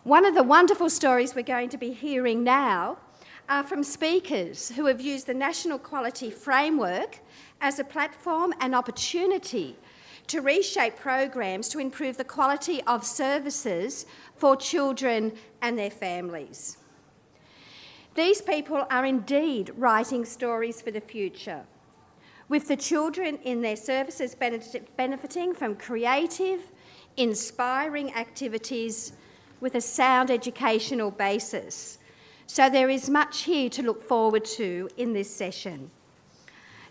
One of the wonderful stories we're going to be hearing now are from speakers who have used the National Quality Framework as a platform and opportunity to reshape programs to improve the quality of services for children and their families. These people are indeed writing stories for the future, with the children in their services benefiting from creative, inspiring activities with a sound educational basis. So there is much here to look forward to in this session.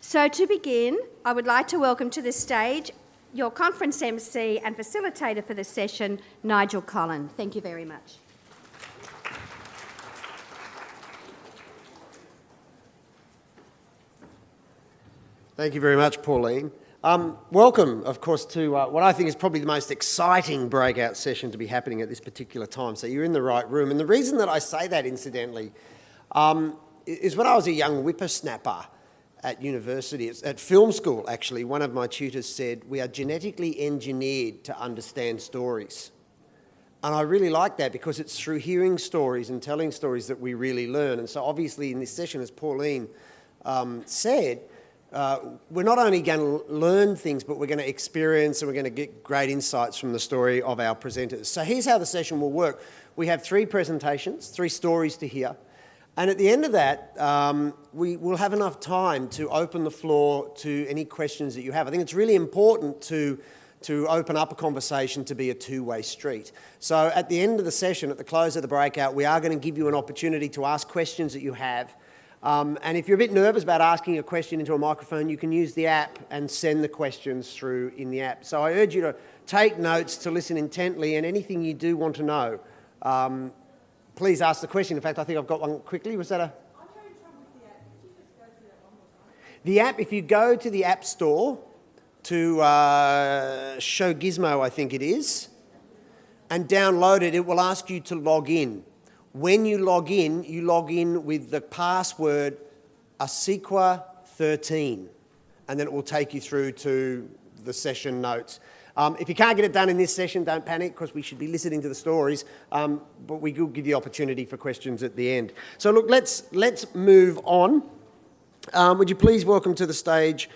So to begin, I would like to welcome to the stage your conference MC and facilitator for the session, Nigel Collin. Thank you very much. Thank you very much, Pauline. Welcome, of course, to what I think is probably the most exciting breakout session to be happening at this particular time. So you're in the right room. And the reason that I say that, incidentally, is when I was a young whippersnapper at university, at film school, actually, one of my tutors said, "We are genetically engineered to understand stories." And I really like that because it's through hearing stories and telling stories that we really learn. And so obviously in this session, as Pauline said, we're not only going to learn things, but we're going to experience and we're going to get great insights from the story of our presenters. So here's how the session will work. We have 3 presentations, 3 stories to hear. And at the end of that, we will have enough time to open the floor to any questions that you have. I think it's really important to open up a conversation to be a two-way street. So at the end of the session, at the close of the breakout, we are going to give you an opportunity to ask questions that you have. And if you're a bit nervous about asking a question into a microphone, you can use the app and send the questions through in the app. So I urge you to take notes, to listen intently, and anything you do want to know, please ask the question. In fact, I think I've got one quickly. Was that a... I'm having trouble with the app. Could you just go through that one more time? The app, if you go to the App Store, to Show Gizmo, I think it is, and download it, it will ask you to log in. When you log in with the password ACECQA 13, and then it will take you through to the session notes. If you can't get it done in this session, don't panic, because we should be listening to the stories, but we will give you the opportunity for questions at the end. So look, let's move on. Would you please welcome to the stage,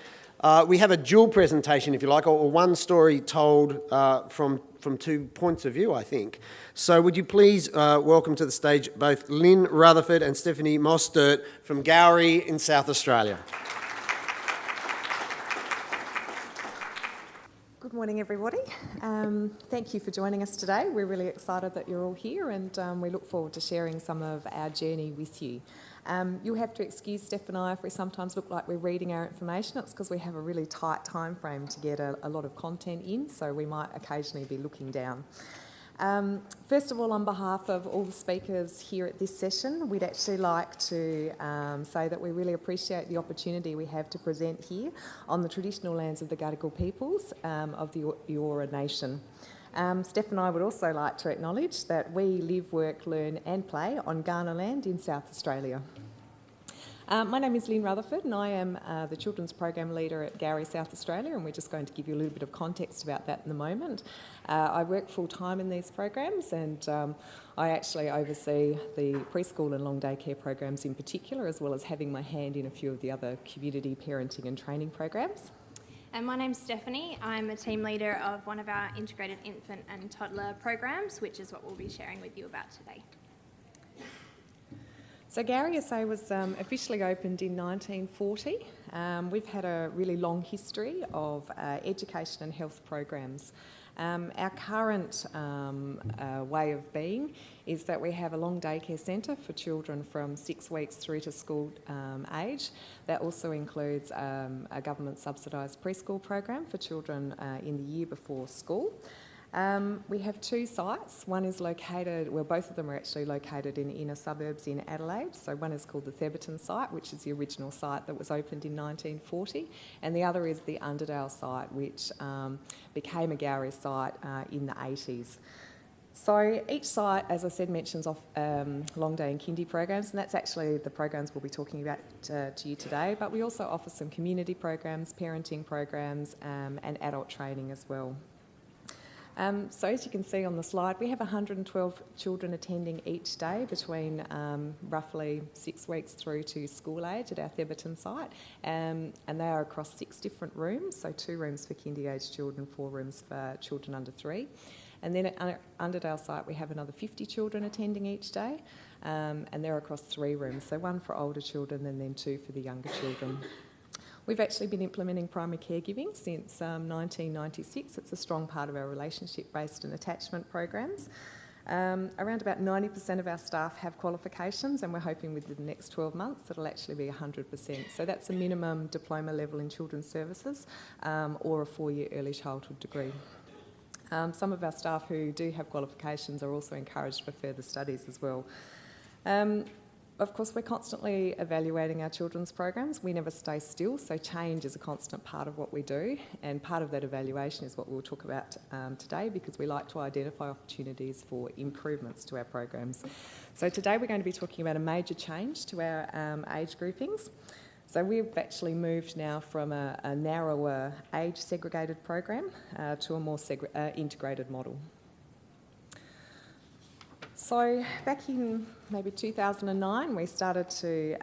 we have a dual presentation, if you like, or one story told from 2 points of view, I think. So would you please welcome to the stage both Lynn Rutherford and Stephanie Mostert from Gowrie in South Australia. Good morning, everybody. Thank you for joining us today. We're really excited that you're all here, and we look forward to sharing some of our journey with you. You'll have to excuse Steph and I if we sometimes look like we're reading our information. It's because we have a really tight time frame to get a lot of content in, so we might occasionally be looking down. First of all, on behalf of all the speakers here at this session, we'd actually like to say that we really appreciate the opportunity we have to present here on the traditional lands of the Gadigal peoples of the Eora Nation. Steph and I would also like to acknowledge that we live, work, learn and play on Kaurna land in South Australia. My name is Lynn Rutherford and I am the Children's Program Leader at Gowrie, South Australia, and we're just going to give you a little bit of context about that in a moment. I work full-time in these programs, and I actually oversee the preschool and long day care programs in particular, as well as having my hand in a few of the other community parenting and training programs. And my name's Stephanie. I'm a team leader of one of our integrated infant and toddler programs, which is what we'll be sharing with you about today. So Gowrie SA was officially opened in 1940. We've had a really long history of education and health programs. Our current way of being is that we have a long daycare centre for children from 6 weeks through to school age. That also includes a government subsidised preschool program for children in the year before school. We have 2 sites. One is located, well, both of them are actually located in inner suburbs in Adelaide. So one is called the Theberton site, which is the original site that was opened in 1940, and the other is the Underdale site, which became a Gowrie site in the 80s. So each site, as I said, mentions off long day and kindy programs, and that's actually the programs we'll be talking about to you today. But we also offer some community programs, parenting programs, and adult training as well. So as you can see on the slide, we have 112 children attending each day between roughly 6 weeks through to school age at our Theberton site, and they are across 6 different rooms, so 2 rooms for kindy-aged children, 4 rooms for children under 3. And then at Underdale site we have another 50 children attending each day, and they're across 3 rooms, so 1 for older children and then 2 for the younger children. We've actually been implementing primary caregiving since 1996. It's a strong part of our relationship-based and attachment programs. Around about 90% of our staff have qualifications, and we're hoping within the next 12 months it'll actually be 100%. So that's a minimum diploma level in children's services or a 4-year early childhood degree. Some of our staff who do have qualifications are also encouraged for further studies as well. Of course, we're constantly evaluating our children's programs. We never stay still, so change is a constant part of what we do, and part of that evaluation is what we'll talk about today, because we like to identify opportunities for improvements to our programs. So today we're going to be talking about a major change to our age groupings. So we've actually moved now from a narrower age-segregated program to a more integrated model. So back in maybe 2009, we started to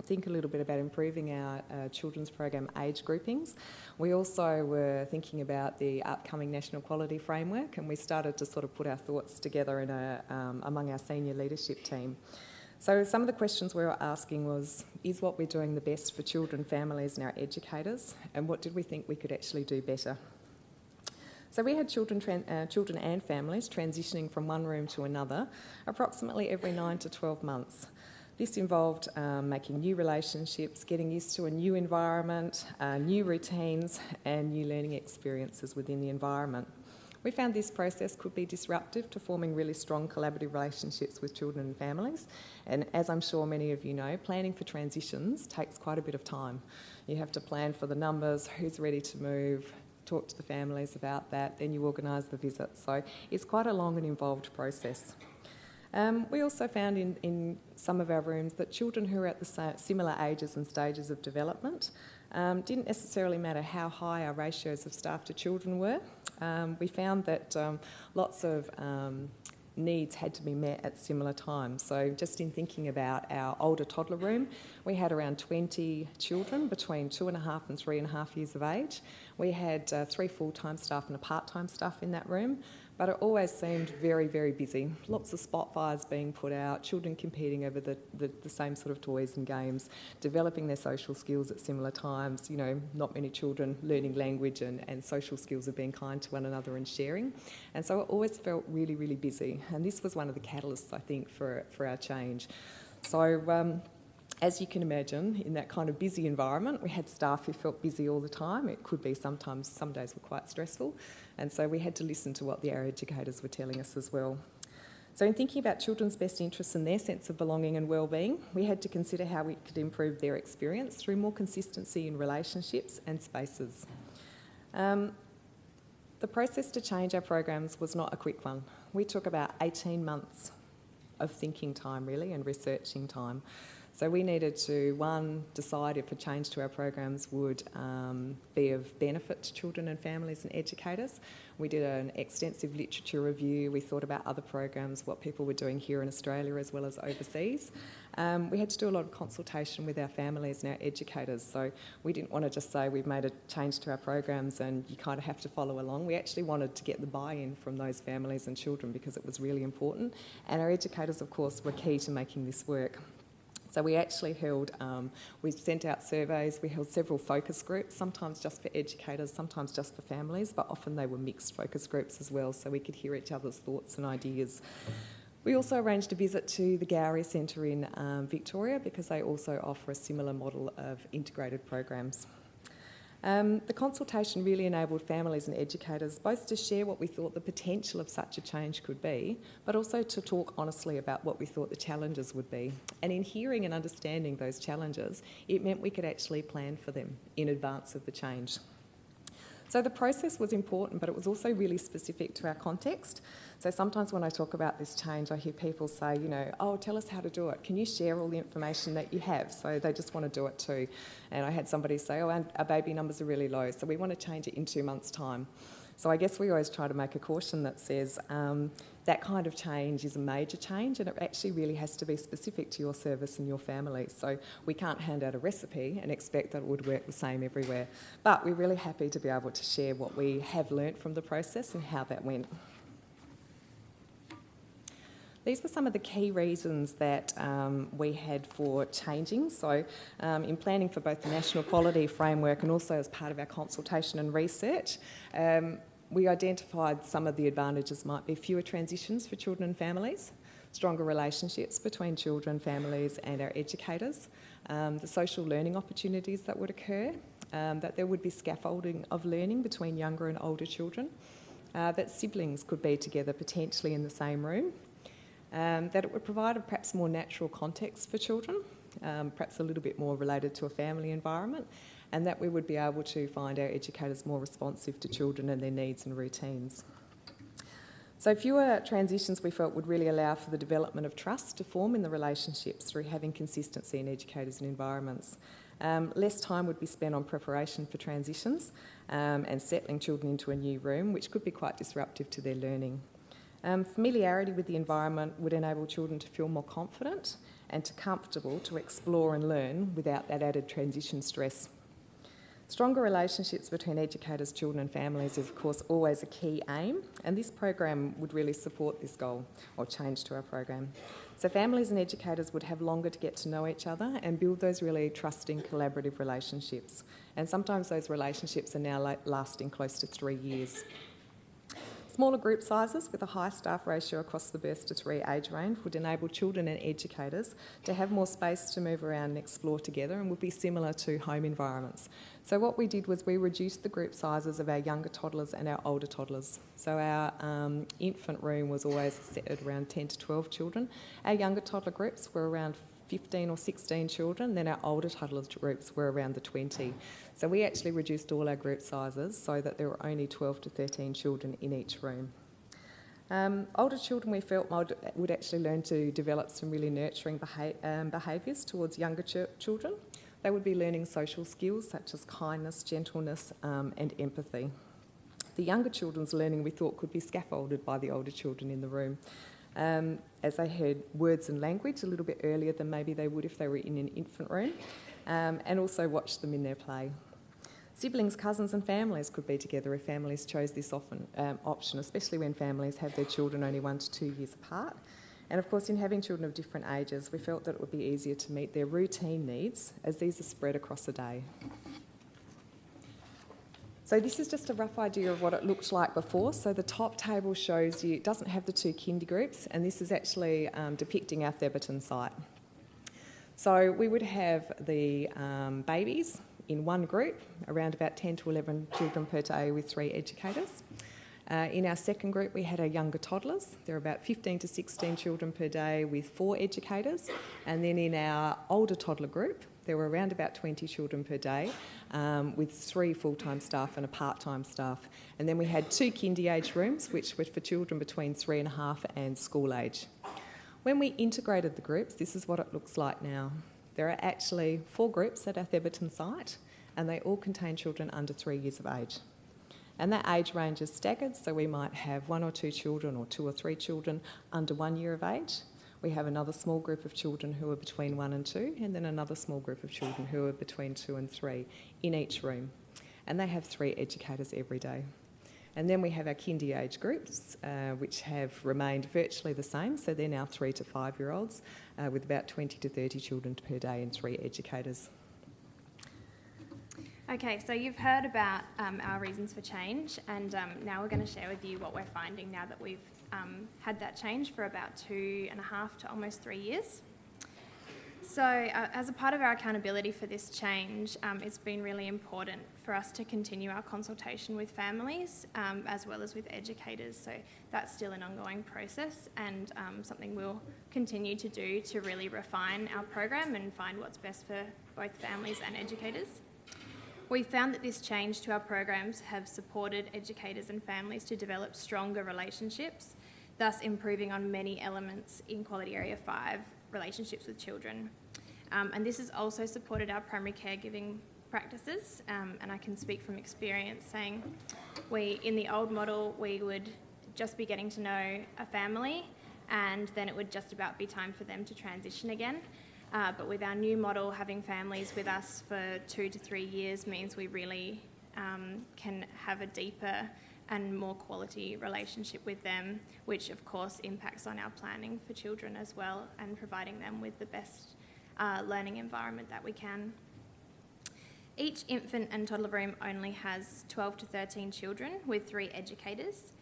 think a little bit about improving our children's program age groupings. We also were thinking about the upcoming National Quality Framework, and we started to sort of put our thoughts together in among our senior leadership team. So some of the questions we were asking was, is what we're doing the best for children, families and our educators, and what did we think we could actually do better? So we had children and families transitioning from one room to another approximately every 9 to 12 months. This involved making new relationships, getting used to a new environment, new routines and new learning experiences within the environment. We found this process could be disruptive to forming really strong collaborative relationships with children and families, and as I'm sure many of you know, planning for transitions takes quite a bit of time. You have to plan for the numbers, who's ready to move, talk to the families about that, then you organise the visit. So it's quite a long and involved process. We also found in some of our rooms that children who are at the similar ages and stages of development didn't necessarily matter how high our ratios of staff to children were. We found that lots of needs had to be met at similar times. So just in thinking about our older toddler room, we had around 20 children between 2.5 and 3.5 years of age. We had 3 full-time staff and a part-time staff in that room, but it always seemed very, very busy. Lots of spot fires being put out, children competing over the same sort of toys and games, developing their social skills at similar times, you know, not many children learning language and social skills of being kind to one another and sharing. And so it always felt really, really busy. And this was one of the catalysts, I think, for our change. So as you can imagine, in that kind of busy environment, we had staff who felt busy all the time. It could be sometimes, some days were quite stressful. And so we had to listen to what our educators were telling us as well. So in thinking about children's best interests and their sense of belonging and well-being, we had to consider how we could improve their experience through more consistency in relationships and spaces. The process to change our programs was not a quick one. We took about 18 months of thinking time, really, and researching time. So we needed to, 1, decide if a change to our programs would be of benefit to children and families and educators. We did an extensive literature review. We thought about other programs, what people were doing here in Australia as well as overseas. We had to do a lot of consultation with our families and our educators. So we didn't want to just say we've made a change to our programs and you kind of have to follow along. We actually wanted to get the buy-in from those families and children because it was really important. And our educators, of course, were key to making this work. So we actually held, we sent out surveys, we held several focus groups, sometimes just for educators, sometimes just for families, but often they were mixed focus groups as well, so we could hear each other's thoughts and ideas. We also arranged a visit to the Gowrie Centre in Victoria because they also offer a similar model of integrated programs. The consultation really enabled families and educators both to share what we thought the potential of such a change could be, but also to talk honestly about what we thought the challenges would be. And in hearing and understanding those challenges, it meant we could actually plan for them in advance of the change. So the process was important, but it was also really specific to our context. So sometimes when I talk about this change, I hear people say, you know, oh, tell us how to do it. Can you share all the information that you have? So they just want to do it too. And I had somebody say, oh, our baby numbers are really low, so we want to change it in 2 months' time. So I guess we always try to make a caution that says that kind of change is a major change, and it actually really has to be specific to your service and your family. So we can't hand out a recipe and expect that it would work the same everywhere. But we're really happy to be able to share what we have learnt from the process and how that went. These were some of the key reasons that we had for changing. So in planning for both the National Quality Framework and also as part of our consultation and research, we identified some of the advantages might be fewer transitions for children and families, stronger relationships between children, families and our educators, the social learning opportunities that would occur, that there would be scaffolding of learning between younger and older children, that siblings could be together potentially in the same room, that it would provide a perhaps more natural context for children, perhaps a little bit more related to a family environment, and that we would be able to find our educators more responsive to children and their needs and routines. So fewer transitions we felt would really allow for the development of trust to form in the relationships through having consistency in educators and environments. Less time would be spent on preparation for transitions and settling children into a new room, which could be quite disruptive to their learning. Familiarity with the environment would enable children to feel more confident and to comfortable to explore and learn without that added transition stress. Stronger relationships between educators, children and families is of course always a key aim, and this program would really support this goal or change to our program. So families and educators would have longer to get to know each other and build those really trusting, collaborative relationships. And sometimes those relationships are now lasting close to 3 years. Smaller group sizes with a high staff ratio across the birth to 3 age range would enable children and educators to have more space to move around and explore together and would be similar to home environments. So what we did was we reduced the group sizes of our younger toddlers and our older toddlers. So our infant room was always set at around 10 to 12 children. Our younger toddler groups were around 15 or 16 children, then our older toddlers groups were around the 20. So we actually reduced all our group sizes so that there were only 12 to 13 children in each room. Older children we felt would actually learn to develop some really nurturing behaviours towards younger children. They would be learning social skills such as kindness, gentleness and empathy. The younger children's learning we thought could be scaffolded by the older children in the room. As they heard words and language a little bit earlier than maybe they would if they were in an infant room, and also watch them in their play. Siblings, cousins and families could be together if families chose this option, especially when families have their children only 1 to 2 years apart. And of course, in having children of different ages, we felt that it would be easier to meet their routine needs as these are spread across a day. So this is just a rough idea of what it looked like before. So the top table shows you, it doesn't have the 2 kinder groups, and this is actually depicting our Theberton site. So we would have the babies in one group, around about 10 to 11 children per day with 3 educators. In our second group, we had our younger toddlers. There are about 15 to 16 children per day with 4 educators. And then in our older toddler group, there were around about 20 children per day with 3 full-time staff and a part-time staff. And then we had 2 kindy age rooms, which were for children between 3.5 and school age. When we integrated the groups, this is what it looks like now. There are actually 4 groups at our Theberton site, and they all contain children under 3 years of age. And that age range is staggered, so we might have 1 or 2 children or 2 or 3 children under 1 year of age. We have another small group of children who are between 1 and 2, and then another small group of children who are between 2 and 3 in each room. And they have 3 educators every day. And then we have our kindy age groups, which have remained virtually the same, so they're now 3 to 5 year olds with about 20 to 30 children per day and 3 educators. Okay, so you've heard about our reasons for change, and now we're going to share with you what we're finding now that we've had that change for about 2.5 to almost 3 years. So as a part of our accountability for this change, it's been really important for us to continue our consultation with families as well as with educators. So that's still an ongoing process and something we'll continue to do to really refine our program and find what's best for both families and educators. We found that this change to our programs have supported educators and families to develop stronger relationships, thus improving on many elements in Quality Area 5, relationships with children. And this has also supported our primary caregiving practices, and I can speak from experience saying in the old model, we would just be getting to know a family and then it would just about be time for them to transition again. But with our new model, having families with us for 2 to 3 years means we really can have a deeper and more quality relationship with them, which of course impacts on our planning for children as well and providing them with the best learning environment that we can. Each infant and toddler room only has 12 to 13 children with 3 educators,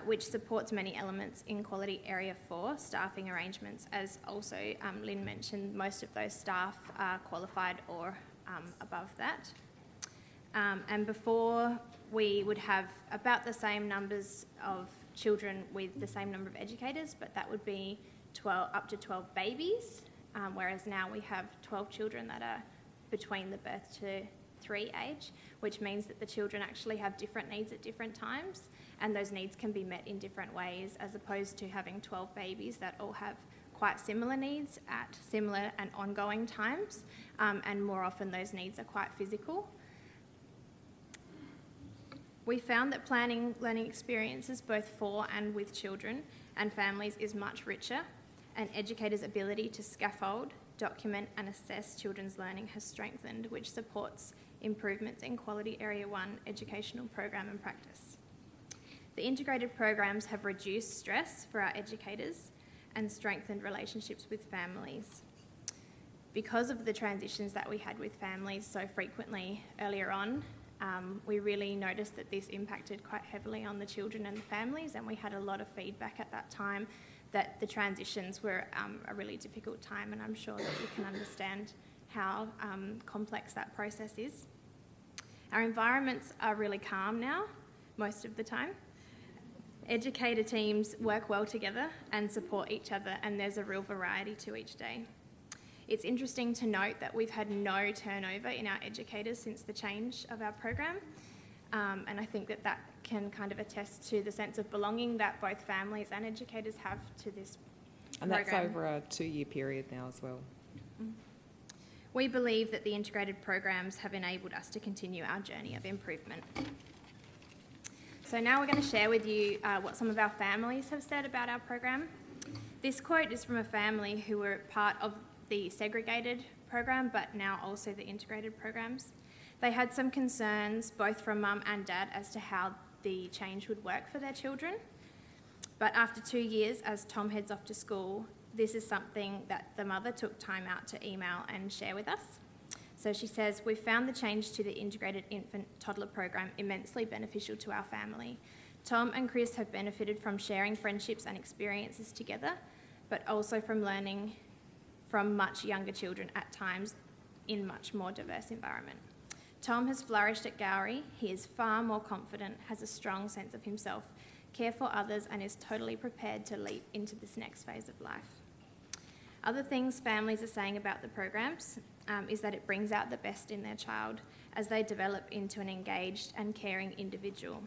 which supports many elements in quality area 4 staffing arrangements. As also Lynn mentioned, most of those staff are qualified or above that. And before, we would have about the same numbers of children with the same number of educators, but that would be up to 12 babies, whereas now we have 12 children that are between the birth to 3 age, which means that the children actually have different needs at different times, and those needs can be met in different ways, as opposed to having 12 babies that all have quite similar needs at similar and ongoing times, and more often those needs are quite physical. We found that planning learning experiences both for and with children and families is much richer, and educators' ability to scaffold, document and assess children's learning has strengthened, which supports improvements in quality Area 1 educational program and practice. The integrated programs have reduced stress for our educators and strengthened relationships with families. Because of the transitions that we had with families so frequently earlier on, we really noticed that this impacted quite heavily on the children and the families, and we had a lot of feedback at that time that the transitions were a really difficult time, and I'm sure that you can understand how complex that process is. Our environments are really calm now, most of the time. Educator teams work well together and support each other, and there's a real variety to each day. It's interesting to note that we've had no turnover in our educators since the change of our program, and I think that can kind of attest to the sense of belonging that both families and educators have to this and program. That's over a 2-year period now as well. We believe that the integrated programs have enabled us to continue our journey of improvement. So now we're going to share with you what some of our families have said about our program. This quote is from a family who were part of the segregated program, but now also the integrated programs. They had some concerns, both from mum and dad, as to how the change would work for their children. But after 2 years, as Tom heads off to school, this is something that the mother took time out to email and share with us. So she says, "We've found the change to the integrated infant toddler program immensely beneficial to our family. Tom and Chris have benefited from sharing friendships and experiences together, but also from learning from much younger children at times in much more diverse environment. Tom has flourished at Gowrie. He is far more confident, has a strong sense of himself, care for others, and is totally prepared to leap into this next phase of life." Other things families are saying about the programs is that it brings out the best in their child as they develop into an engaged and caring individual,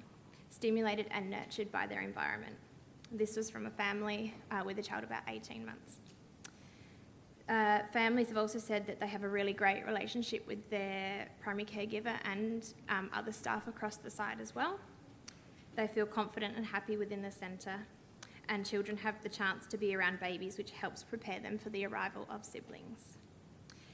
stimulated and nurtured by their environment. This was from a family with a child about 18 months. Families have also said that they have a really great relationship with their primary caregiver and other staff across the site as well. They feel confident and happy within the centre, and children have the chance to be around babies, which helps prepare them for the arrival of siblings.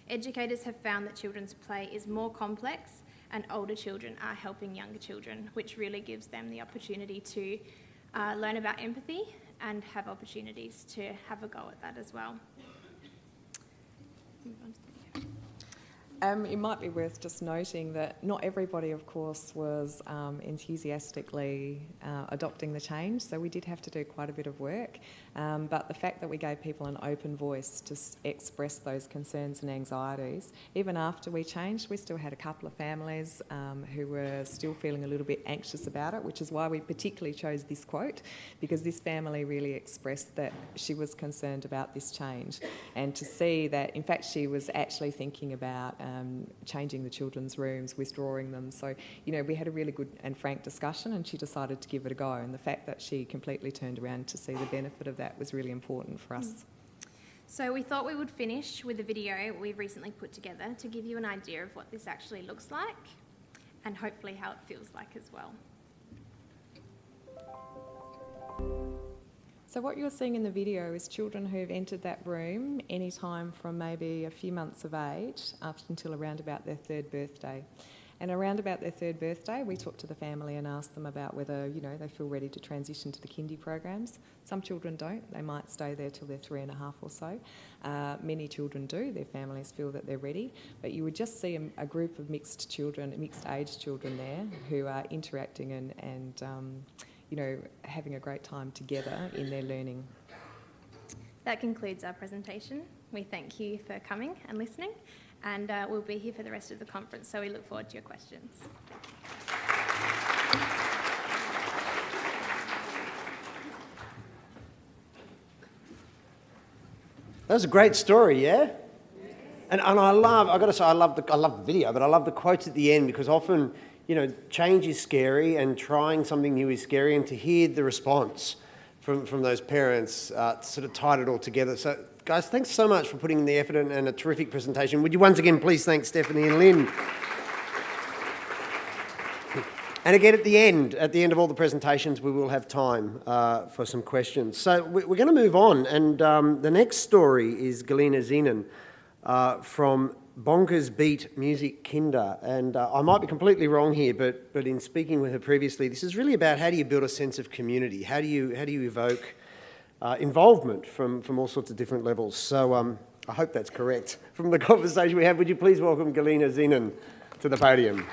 Educators have found that children's play is more complex, and older children are helping younger children, which really gives them the opportunity to learn about empathy and have opportunities to have a go at that as well. Move on to the video. It might be worth just noting that not everybody, of course, was enthusiastically adopting the change, so we did have to do quite a bit of work. But the fact that we gave people an open voice to express those concerns and anxieties, even after we changed, we still had a couple of families who were still feeling a little bit anxious about it, which is why we particularly chose this quote, because this family really expressed that she was concerned about this change. And to see that, in fact, she was actually thinking about changing the children's rooms, withdrawing them. So, we had a really good and frank discussion, and she decided to give it a go. And the fact that she completely turned around to see the benefit of that was really important for us. So we thought we would finish with a video we've recently put together to give you an idea of what this actually looks like and hopefully how it feels like as well. So what you're seeing in the video is children who have entered that room any time from maybe a few months of age up until around about their 3rd birthday. And around about their 3rd birthday, we talk to the family and ask them about whether, they feel ready to transition to the kindy programs. Some children don't. They might stay there till they're 3.5 or so. Many children do. Their families feel that they're ready. But you would just see a group of mixed age children there who are interacting and having a great time together in their learning. That concludes our presentation. We thank you for coming and listening, and we'll be here for the rest of the conference, so we look forward to your questions. That was a great story, yeah? And I love the video, but I love the quotes at the end, because often, change is scary and trying something new is scary, and to hear the response from those parents sort of tied it all together. So, guys, thanks so much for putting in the effort and a terrific presentation. Would you once again please thank Stephanie and Lynn? And again, at the end of all the presentations, we will have time for some questions. So we're going to move on, and the next story is Galina Zenon from Bonkers Beat Music Kinder. And I might be completely wrong here, but in speaking with her previously, this is really about how do you build a sense of community? How do you evoke involvement from all sorts of different levels? So I hope that's correct. From the conversation we had, would you please welcome Galina Zenon to the podium?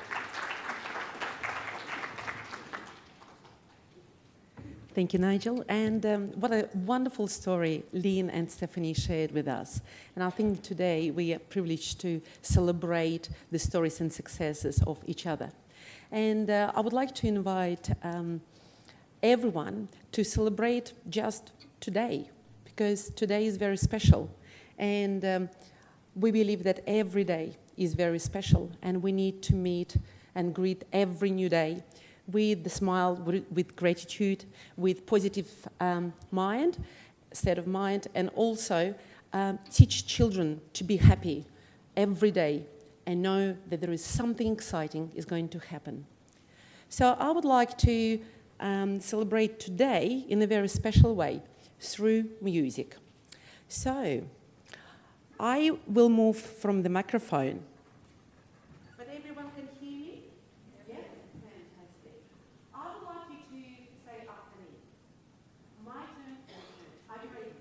Thank you, Nigel. And what a wonderful story Lynn and Stephanie shared with us. And I think today we are privileged to celebrate the stories and successes of each other. And I would like to invite everyone to celebrate just today, because today is very special. And we believe that every day is very special, and we need to meet and greet every new day with the smile, with gratitude, with positive state of mind, and also teach children to be happy every day and know that there is something exciting is going to happen. So I would like to celebrate today in a very special way through music. So I will move from the microphone. But everyone can hear me? Yes? Fantastic. I would like you to say after me. My turn. Are you ready?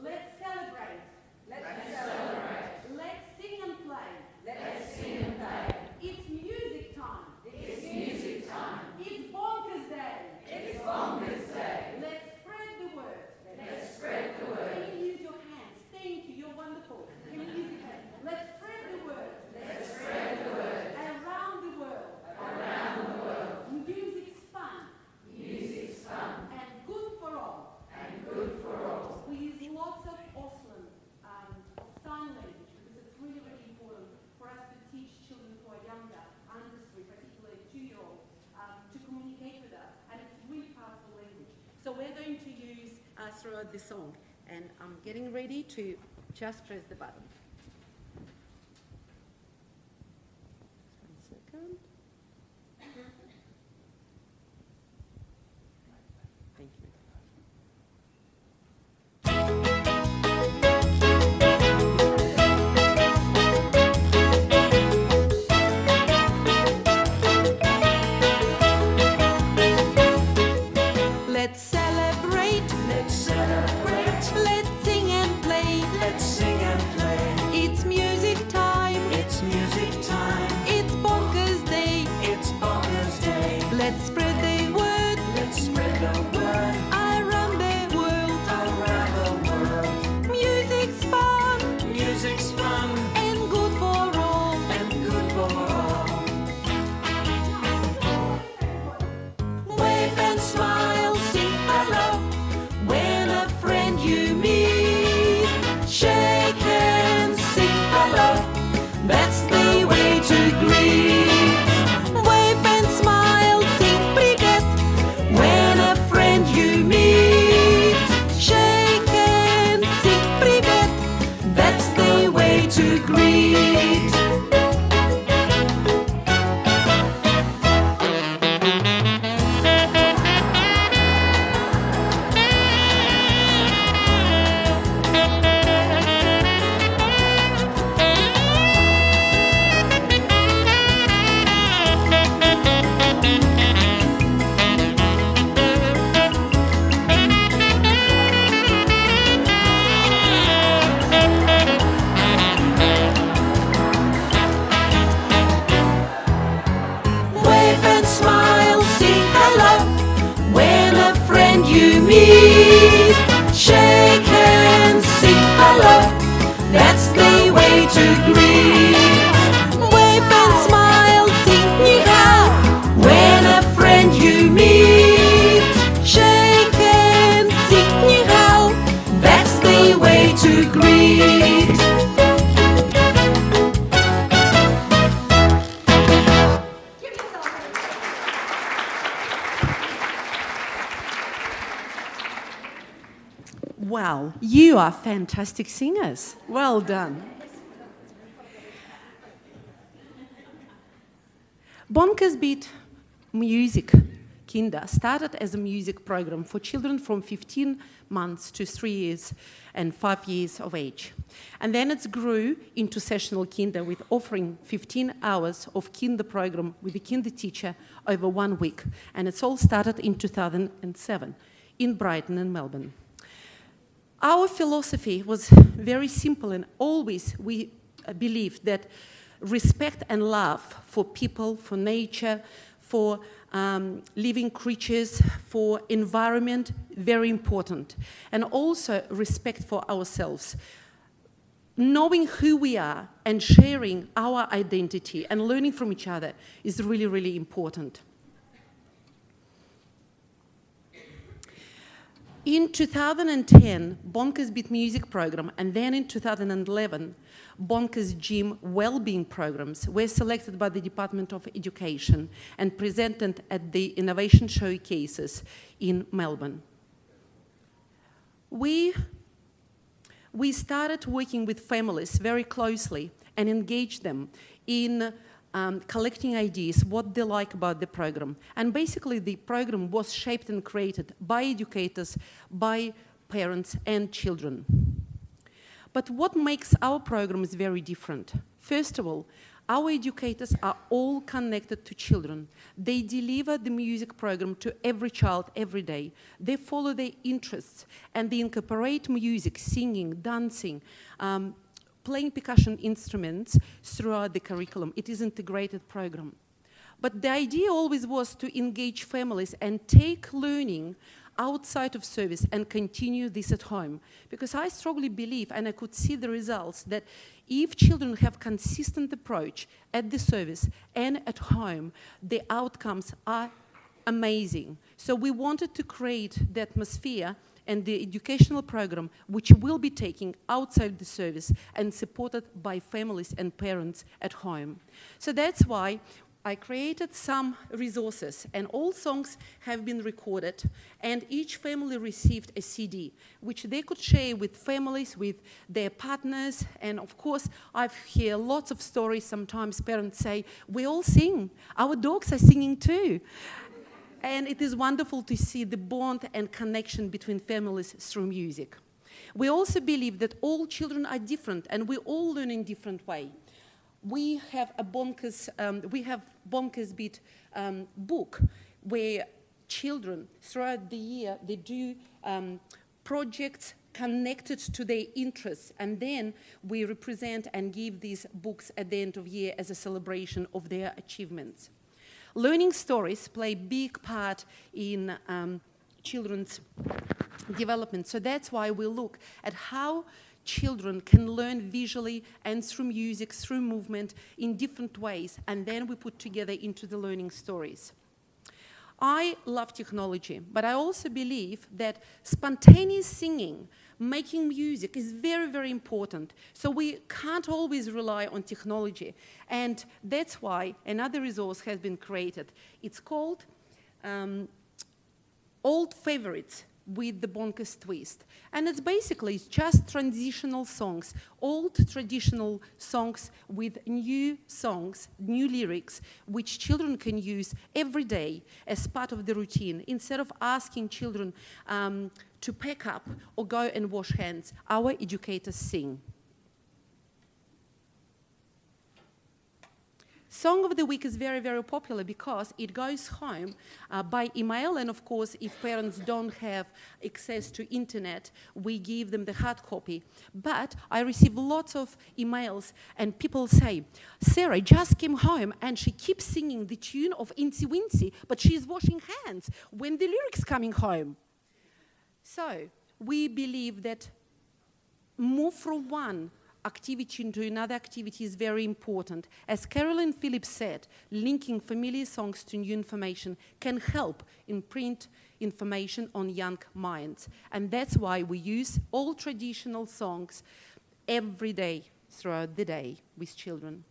Let's celebrate. Let's celebrate. Let's sing and play. Let's sing and play. It's music time. It's music time. It's Bonkers Day. It's Bonkers Day. Let's spread the word. Let's spread the word. Can you use your hands? Thank you. You're wonderful. Can you use your hands? Let's spread the word. Let's spread the word. Around the world. Around the world. Music's fun. Music's fun. And good for all. And good for all. We use lots of Auslan sign language because it's really, really important for us to teach children who are younger, under 3, particularly 2-year-olds, to communicate with us. And it's really powerful language. So we're going to use throughout the song. And I'm getting ready to just press the button. Just 1 second. Thank you. Let's celebrate. Let's celebrate. Let's sing and play. Let's sing and play. It's music time. It's music time. It's Bonkers Day. It's Bonkers Day. Let's spread the word. Let's spread the word. Around the world. Around the world. Music's fun. Music's fun. And good for all. And good for all. Wave and smile, sing hello. When a friend you meet, shake hands, sing hello. That's the way to greet. Wave and smile, sing breakout. When a friend you meet, shake hands, sing breakout. to greet. Wow, you are fantastic singers. Well done. Bonkers Beat Music Kinder started as a music program for children from 15 months to 3 years and 5 years of age. And then it grew into sessional kinder with offering 15 hours of kinder program with a kinder teacher over 1 week. And it's all started in 2007 in Brighton and Melbourne. Our philosophy was very simple, and always we believed that respect and love for people, for nature, for living creatures, for environment, very important. And also respect for ourselves. Knowing who we are and sharing our identity and learning from each other is really, really important. In 2010, Bonkers Beat Music Program, and then in 2011, Bonkers Gym Wellbeing Programs were selected by the Department of Education and presented at the Innovation Showcases in Melbourne. We started working with families very closely and engaged them in collecting ideas, what they like about the program. And basically the program was shaped and created by educators, by parents and children. But what makes our programs very different? First of all, our educators are all connected to children. They deliver the music program to every child every day. They follow their interests and they incorporate music, singing, dancing, playing percussion instruments throughout the curriculum. It is an integrated program. But the idea always was to engage families and take learning outside of service and continue this at home. Because I strongly believe, and I could see the results, that if children have consistent approach at the service and at home, the outcomes are amazing. So we wanted to create the atmosphere and the educational program which will be taken outside the service and supported by families and parents at home. So that's why I created some resources, and all songs have been recorded, and each family received a CD, which they could share with families, with their partners, and of course, I've heard lots of stories. Sometimes parents say, we all sing, our dogs are singing too. And it is wonderful to see the bond and connection between families through music. We also believe that all children are different, and we all learn in different way. We have a Bonkers Beat book where children throughout the year they do projects connected to their interests, and then we represent and give these books at the end of year as a celebration of their achievements. Learning stories play a big part in children's development, so that's why we look at how children can learn visually and through music, through movement, in different ways, and then we put together into the learning stories. I love technology, but I also believe that spontaneous singing, making music is very, very important. So we can't always rely on technology. And that's why another resource has been created. It's called Old Favorites with the Bonkers twist. And it's basically just transitional songs, old traditional songs with new songs, new lyrics, which children can use every day as part of the routine. Instead of asking children to pack up or go and wash hands, our educators sing. Song of the Week is very, very popular because it goes home by email, and of course, if parents don't have access to internet, we give them the hard copy. But I receive lots of emails, and people say, Sarah just came home and she keeps singing the tune of Incy Wincy, but she's washing hands. When the lyrics coming home? So we believe that move from one activity into another activity is very important. As Carolyn Phillips said, linking familiar songs to new information can help imprint information on young minds. And that's why we use all traditional songs every day throughout the day with children.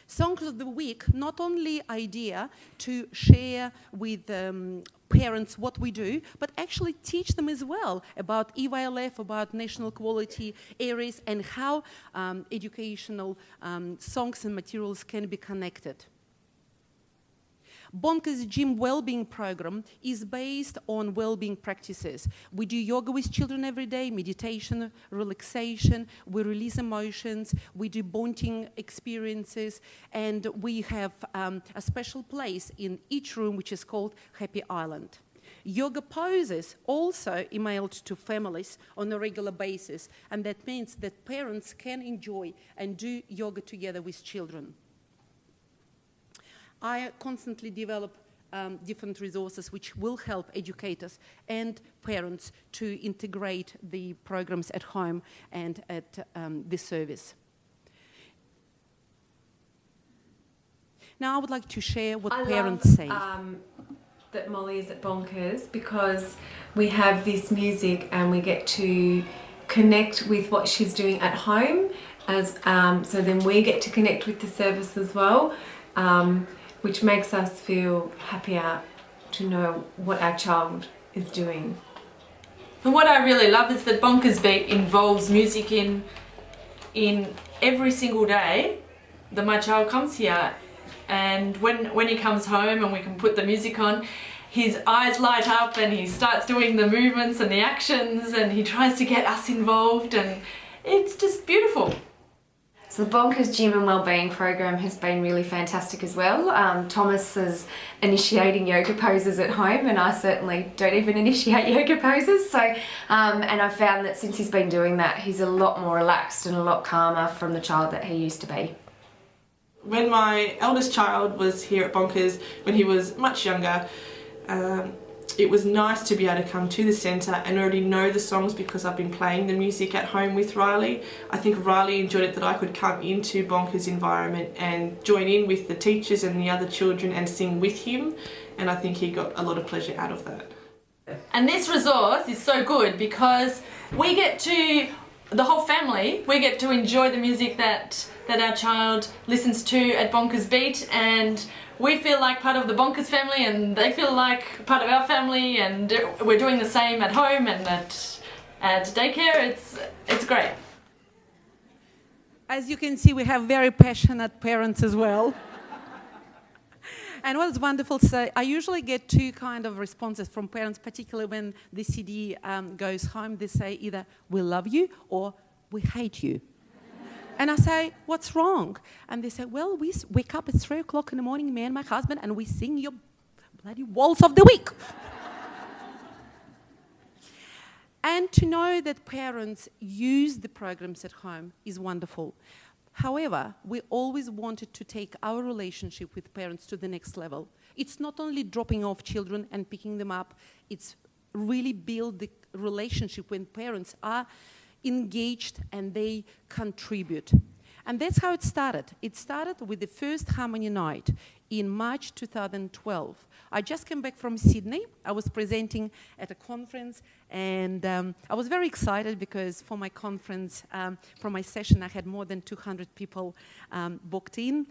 Songs of the Week, not only idea to share with parents what we do, but actually teach them as well about EYLF, about national quality areas, and how educational songs and materials can be connected. Bonkers Gym Wellbeing Program is based on wellbeing practices. We do yoga with children every day, meditation, relaxation, we release emotions, we do bonding experiences, and we have a special place in each room which is called Happy Island. Yoga poses also emailed to families on a regular basis, and that means that parents can enjoy and do yoga together with children. I constantly develop different resources which will help educators and parents to integrate the programs at home and at the service. Now I would like to share what parents say. That Molly is at Bonkers because we have this music and we get to connect with what she's doing at home, as so then we get to connect with the service as well. Which makes us feel happier to know what our child is doing. And what I really love is that Bonkers Beat involves music in every single day that my child comes here. And when he comes home and we can put the music on, his eyes light up and he starts doing the movements and the actions and he tries to get us involved, and it's just beautiful. So the Bonkers Gym and Wellbeing program has been really fantastic as well. Thomas is initiating yoga poses at home, and I certainly don't even initiate yoga poses. So, and I've found that since he's been doing that, he's a lot more relaxed and a lot calmer from the child that he used to be. When my eldest child was here at Bonkers, when he was much younger, it was nice to be able to come to the centre and already know the songs because I've been playing the music at home with Riley. I think Riley enjoyed it that I could come into Bonkers' environment and join in with the teachers and the other children and sing with him, and I think he got a lot of pleasure out of that. And this resource is so good because we get to, the whole family, we get to enjoy the music that our child listens to at Bonkers Beat, and we feel like part of the Bonkers family and they feel like part of our family, and we're doing the same at home and at daycare. It's great. As you can see, we have very passionate parents as well. And what's wonderful, so I usually get two kind of responses from parents, particularly when the CD goes home. They say either we love you or we hate you. And I say, what's wrong? And they say, well, we wake up at 3 o'clock in the morning, me and my husband, and we sing your bloody waltz of the week. And to know that parents use the programs at home is wonderful. However, we always wanted to take our relationship with parents to the next level. It's not only dropping off children and picking them up, it's really build the relationship when parents are engaged and they contribute. And that's how it started. It started with the first Harmony Night in March 2012. I just came back from Sydney. I was presenting at a conference, and I was very excited because for my conference, for my session, I had more than 200 people booked in.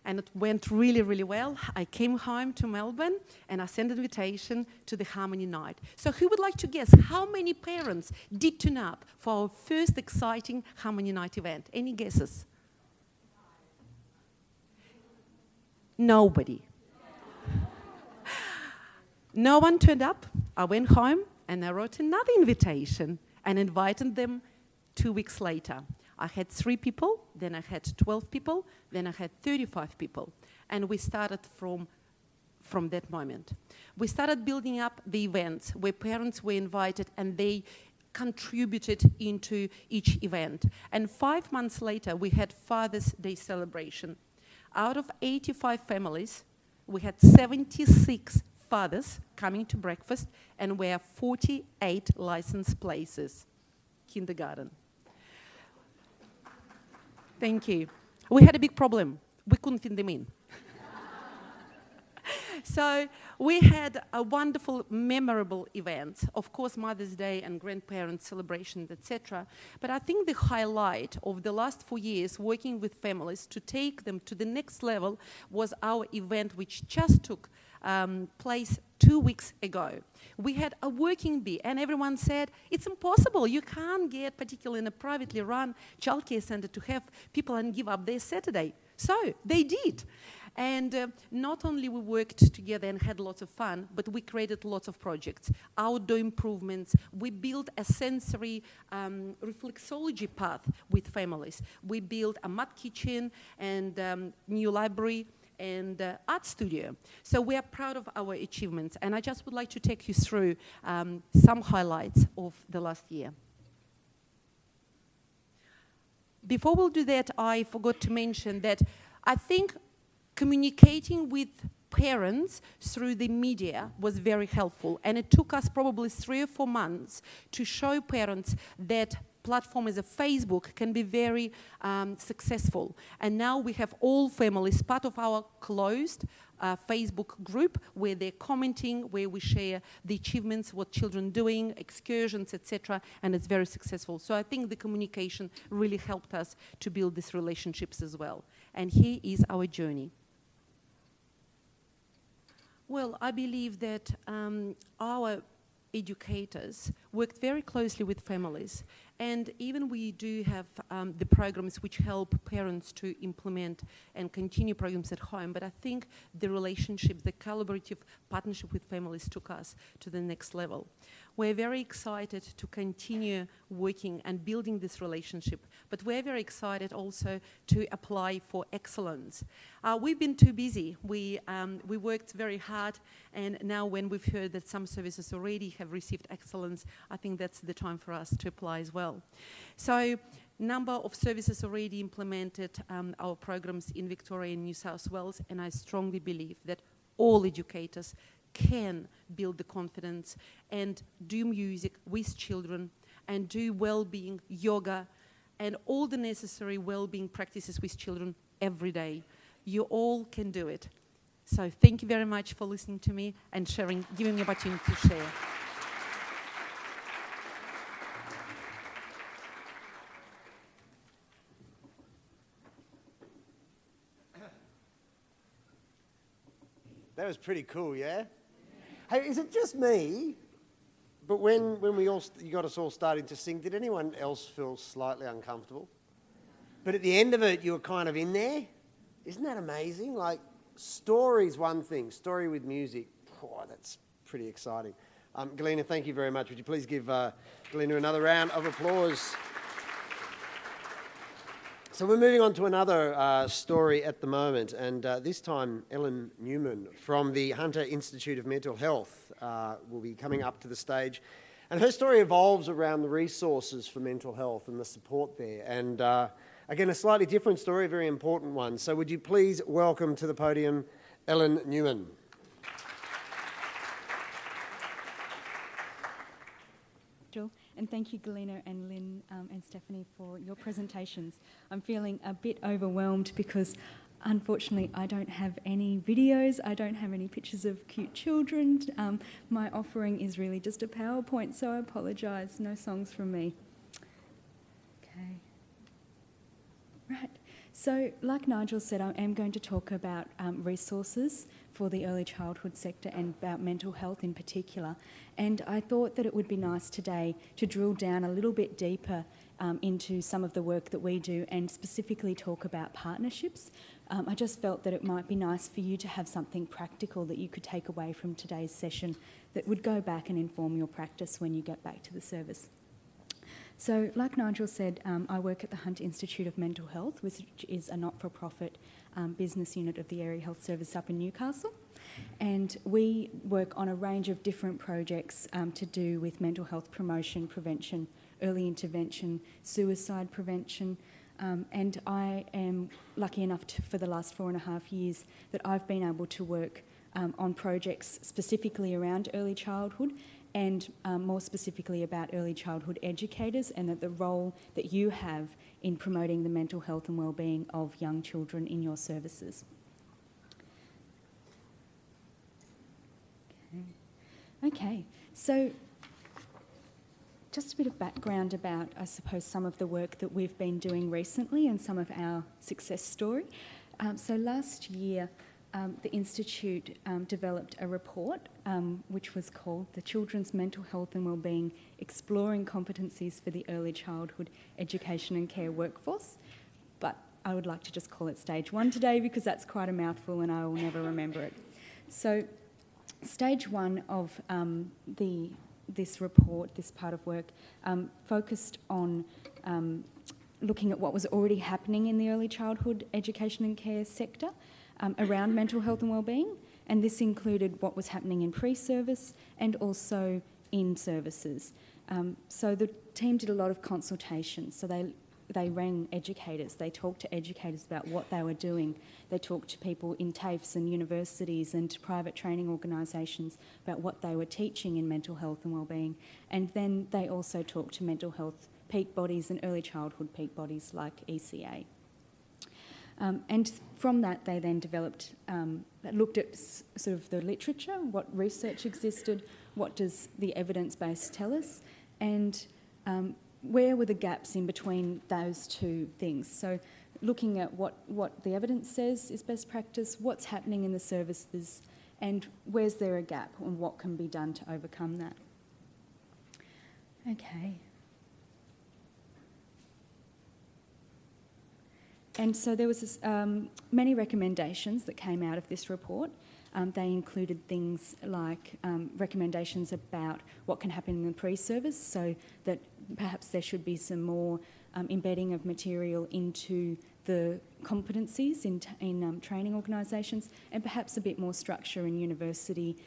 And it went really, really well. I came home to Melbourne and I sent an invitation to the Harmony Night. So who would like to guess how many parents did turn up for our first exciting Harmony Night event? Any guesses? Nobody. No one turned up. I went home and I wrote another invitation and invited them 2 weeks later. I had 3 people, then I had 12 people, then I had 35 people. And we started from that moment. We started building up the events where parents were invited and they contributed into each event. And 5 months later, we had Father's Day celebration. Out of 85 families, we had 76 fathers coming to breakfast, and we have 48 licensed places, kindergarten. Thank you. We had a big problem. We couldn't fit them in. So we had a wonderful, memorable event. Of course, Mother's Day and grandparents' celebrations, etc. But I think the highlight of the last 4 years working with families to take them to the next level was our event, which just took place 2 weeks ago. We had a working bee, and everyone said, it's impossible. You can't get, particularly in a privately run childcare center, to have people and give up their Saturday. So they did. And not only we worked together and had lots of fun, but we created lots of projects, outdoor improvements. We built a sensory reflexology path with families. We built a mud kitchen and new library and art studio. So we are proud of our achievements. And I just would like to take you through some highlights of the last year. Before we'll do that, I forgot to mention that I think communicating with parents through the media was very helpful, and it took us probably 3 or 4 months to show parents that platform as a Facebook can be very successful. And now we have all families part of our closed Facebook group where they're commenting, where we share the achievements, what children are doing, excursions, etc., and it's very successful. So I think the communication really helped us to build these relationships as well. And here is our journey. Well, I believe that our educators worked very closely with families, and even we do have the programs which help parents to implement and continue programs at home, but I think the relationship, the collaborative partnership with families took us to the next level. We're very excited to continue working and building this relationship, but we're very excited also to apply for excellence. We've been too busy. We worked very hard, and now when we've heard that some services already have received excellence, I think that's the time for us to apply as well. So, number of services already implemented, our programs in Victoria and New South Wales, and I strongly believe that all educators can build the confidence and do music with children and do well-being, yoga, and all the necessary well-being practices with children every day. You all can do it. So thank you very much for listening to me and sharing, giving me the opportunity to share. That was pretty cool, yeah? Hey, is it just me? But when you got us all starting to sing, did anyone else feel slightly uncomfortable? But at the end of it, you were kind of in there. Isn't that amazing? Like, story's one thing. Story with music, that's pretty exciting. Galina, thank you very much. Would you please give Galina another round of applause? So we're moving on to another story at the moment, and this time Ellen Newman from the Hunter Institute of Mental Health will be coming up to the stage. And her story evolves around the resources for mental health and the support there. And again, a slightly different story, a very important one. So would you please welcome to the podium Ellen Newman. And thank you, Galina and Lynn and Stephanie, for your presentations. I'm feeling a bit overwhelmed because, unfortunately, I don't have any videos, I don't have any pictures of cute children. My offering is really just a PowerPoint, so I apologise. No songs from me. Okay. Right. So, like Nigel said, I am going to talk about resources for the early childhood sector and about mental health in particular. And I thought that it would be nice today to drill down a little bit deeper into some of the work that we do and specifically talk about partnerships. I just felt that it might be nice for you to have something practical that you could take away from today's session that would go back and inform your practice when you get back to the service. So, like Nigel said, I work at the Hunter Institute of Mental Health, which is a not-for-profit business unit of the Area Health Service up in Newcastle. And we work on a range of different projects to do with mental health promotion, prevention, early intervention, suicide prevention. And I am lucky enough for the last 4.5 years that I've been able to work on projects specifically around early childhood and more specifically about early childhood educators and that the role that you have in promoting the mental health and wellbeing of young children in your services. Okay, so just a bit of background about, I suppose, some of the work that we've been doing recently and some of our success story. So last year, the Institute developed a report which was called the Children's Mental Health and Wellbeing Exploring Competencies for the Early Childhood Education and Care Workforce. But I would like to just call it Stage 1 today because that's quite a mouthful and I will never remember it. So Stage 1 of this report, this part of work, focused on looking at what was already happening in the early childhood education and care sector around mental health and wellbeing, and this included what was happening in pre-service and also in services. So the team did a lot of consultations. So they rang educators, they talked to educators about what they were doing, they talked to people in TAFEs and universities and private training organisations about what they were teaching in mental health and wellbeing, and then they also talked to mental health peak bodies and early childhood peak bodies like ACECQA. And from that they then developed, looked at sort of the literature, what research existed, what does the evidence base tell us, and where were the gaps in between those two things. So looking at what the evidence says is best practice, what's happening in the services, and where's there a gap and what can be done to overcome that. Okay. And so there was many recommendations that came out of this report. They included things like recommendations about what can happen in the pre-service, so that perhaps there should be some more embedding of material into the competencies in training organisations, and perhaps a bit more structure in university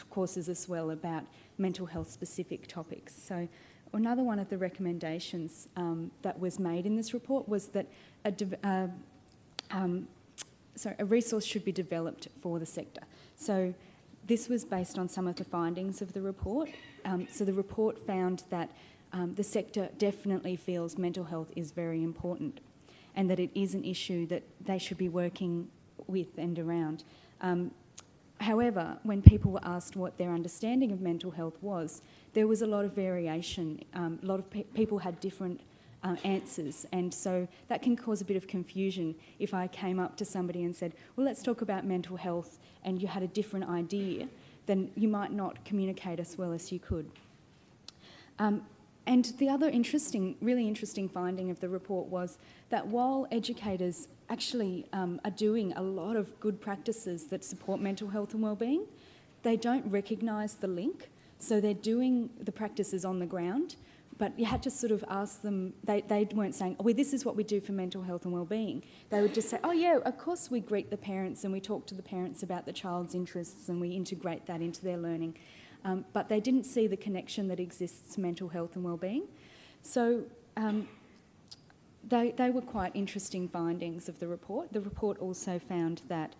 courses as well about mental health specific topics. So another one of the recommendations that was made in this report was that a resource should be developed for the sector. So this was based on some of the findings of the report. So the report found that the sector definitely feels mental health is very important and that it is an issue that they should be working with and around. However, when people were asked what their understanding of mental health was, there was a lot of variation. A lot of people had different answers, and so that can cause a bit of confusion. If I came up to somebody and said, well, let's talk about mental health, and you had a different idea, then you might not communicate as well as you could. And the other really interesting finding of the report was that while educators actually are doing a lot of good practices that support mental health and wellbeing, they don't recognise the link. So they're doing the practices on the ground, but you had to sort of ask them, they weren't saying, oh, well, this is what we do for mental health and wellbeing. They would just say, oh yeah, of course we greet the parents and we talk to the parents about the child's interests and we integrate that into their learning. But they didn't see the connection that exists to mental health and wellbeing. So they were quite interesting findings of the report. The report also found that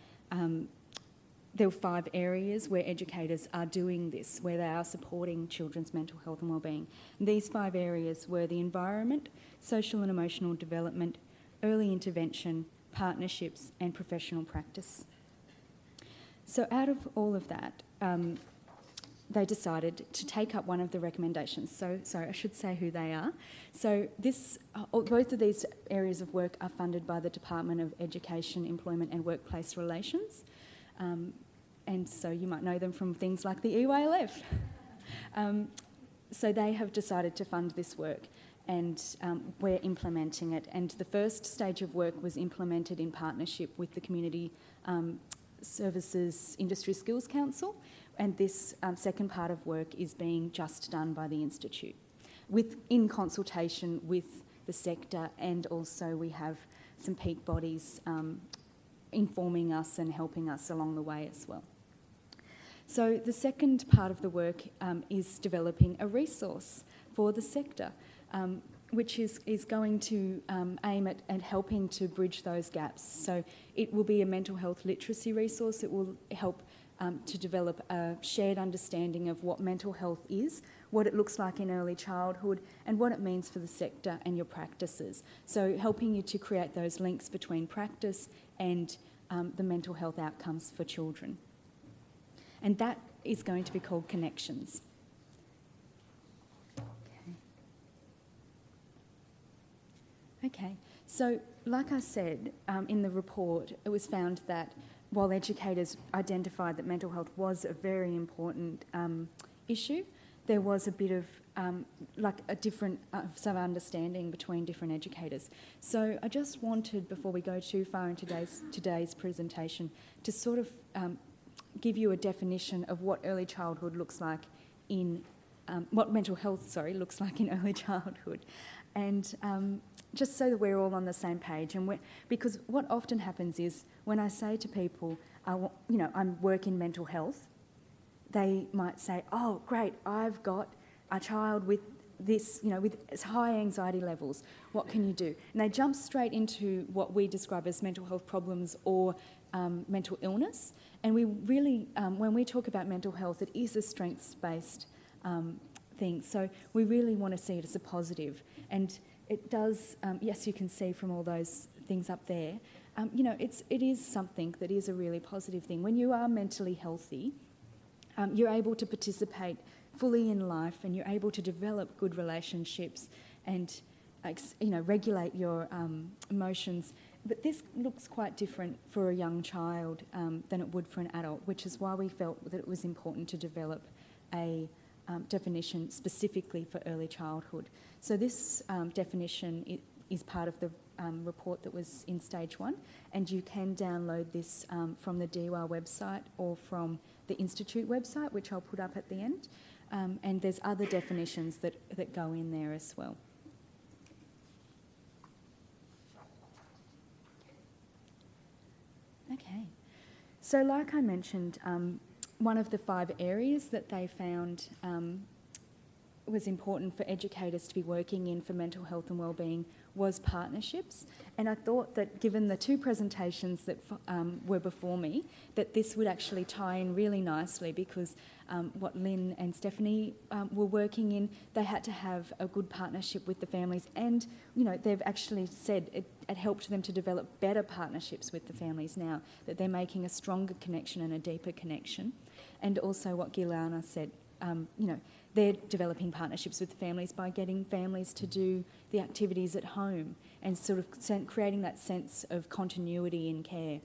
there were 5 areas where educators are doing this, where they are supporting children's mental health and wellbeing. And these 5 areas were the environment, social and emotional development, early intervention, partnerships, and professional practice. So out of all of that, they decided to take up one of the recommendations. So, sorry, I should say who they are. So both of these areas of work are funded by the Department of Education, Employment and Workplace Relations. And so you might know them from things like the EYLF. So they have decided to fund this work and we're implementing it. And the first stage of work was implemented in partnership with the Community Services Industry Skills Council, and this second part of work is being just done by the Institute in consultation with the sector, and also we have some peak bodies informing us and helping us along the way as well. So the second part of the work is developing a resource for the sector, which is going to aim at helping to bridge those gaps. So it will be a mental health literacy resource. It will help to develop a shared understanding of what mental health is, what it looks like in early childhood, and what it means for the sector and your practices. So helping you to create those links between practice and the mental health outcomes for children. And that is going to be called Connections. Okay, so like I said, in the report, it was found that while educators identified that mental health was a very important issue, there was a bit of like a different some understanding between different educators. So I just wanted, before we go too far in today's presentation, to sort of give you a definition of what early childhood looks like in what mental health, looks like in early childhood, and just so that we're all on the same page. And because what often happens is when I say to people, I work in mental health, they might say, "Oh, great! I've got a child with this, with high anxiety levels. What can you do?" And they jump straight into what we describe as mental health problems or mental illness. And we really, when we talk about mental health, it is a strengths-based thing. So we really want to see it as a positive. And it does, yes, you can see from all those things up there, it is something that is a really positive thing. When you are mentally healthy, you're able to participate fully in life, and you're able to develop good relationships and regulate your emotions. But this looks quite different for a young child than it would for an adult, which is why we felt that it was important to develop a definition specifically for early childhood. So this definition is part of the report that was in stage 1, and you can download this from the DWAR website or from the Institute website, which I'll put up at the end. And there's other definitions that go in there as well. Okay, so like I mentioned, one of the 5 areas that they found was important for educators to be working in for mental health and wellbeing was partnerships. And I thought that given the 2 presentations that were before me, that this would actually tie in really nicely, because what Lynn and Stephanie were working in, they had to have a good partnership with the families, and they've actually said it helped them to develop better partnerships with the families now, that they're making a stronger connection and a deeper connection. And also what Gilana said, they're developing partnerships with families by getting families to do the activities at home and sort of creating that sense of continuity in care.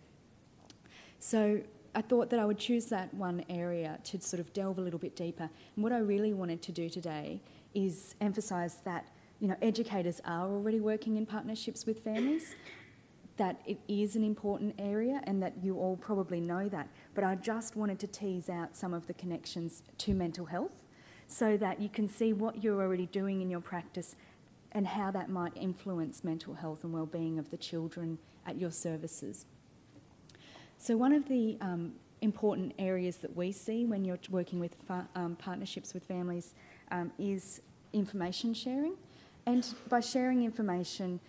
So I thought that I would choose that one area to sort of delve a little bit deeper. And what I really wanted to do today is emphasise that, educators are already working in partnerships with families, that it is an important area and that you all probably know that. But I just wanted to tease out some of the connections to mental health so that you can see what you're already doing in your practice and how that might influence mental health and wellbeing of the children at your services. So one of the important areas that we see when you're working with partnerships with families is information sharing. And by sharing information,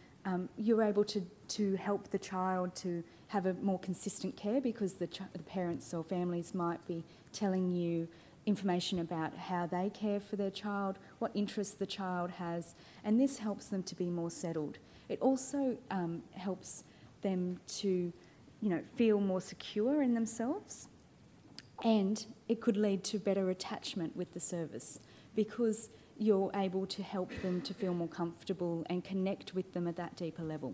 you're able to help the child to have a more consistent care, because the parents or families might be telling you information about how they care for their child, what interests the child has, and this helps them to be more settled. It also helps them to, feel more secure in themselves, and it could lead to better attachment with the service, because you're able to help them to feel more comfortable and connect with them at that deeper level.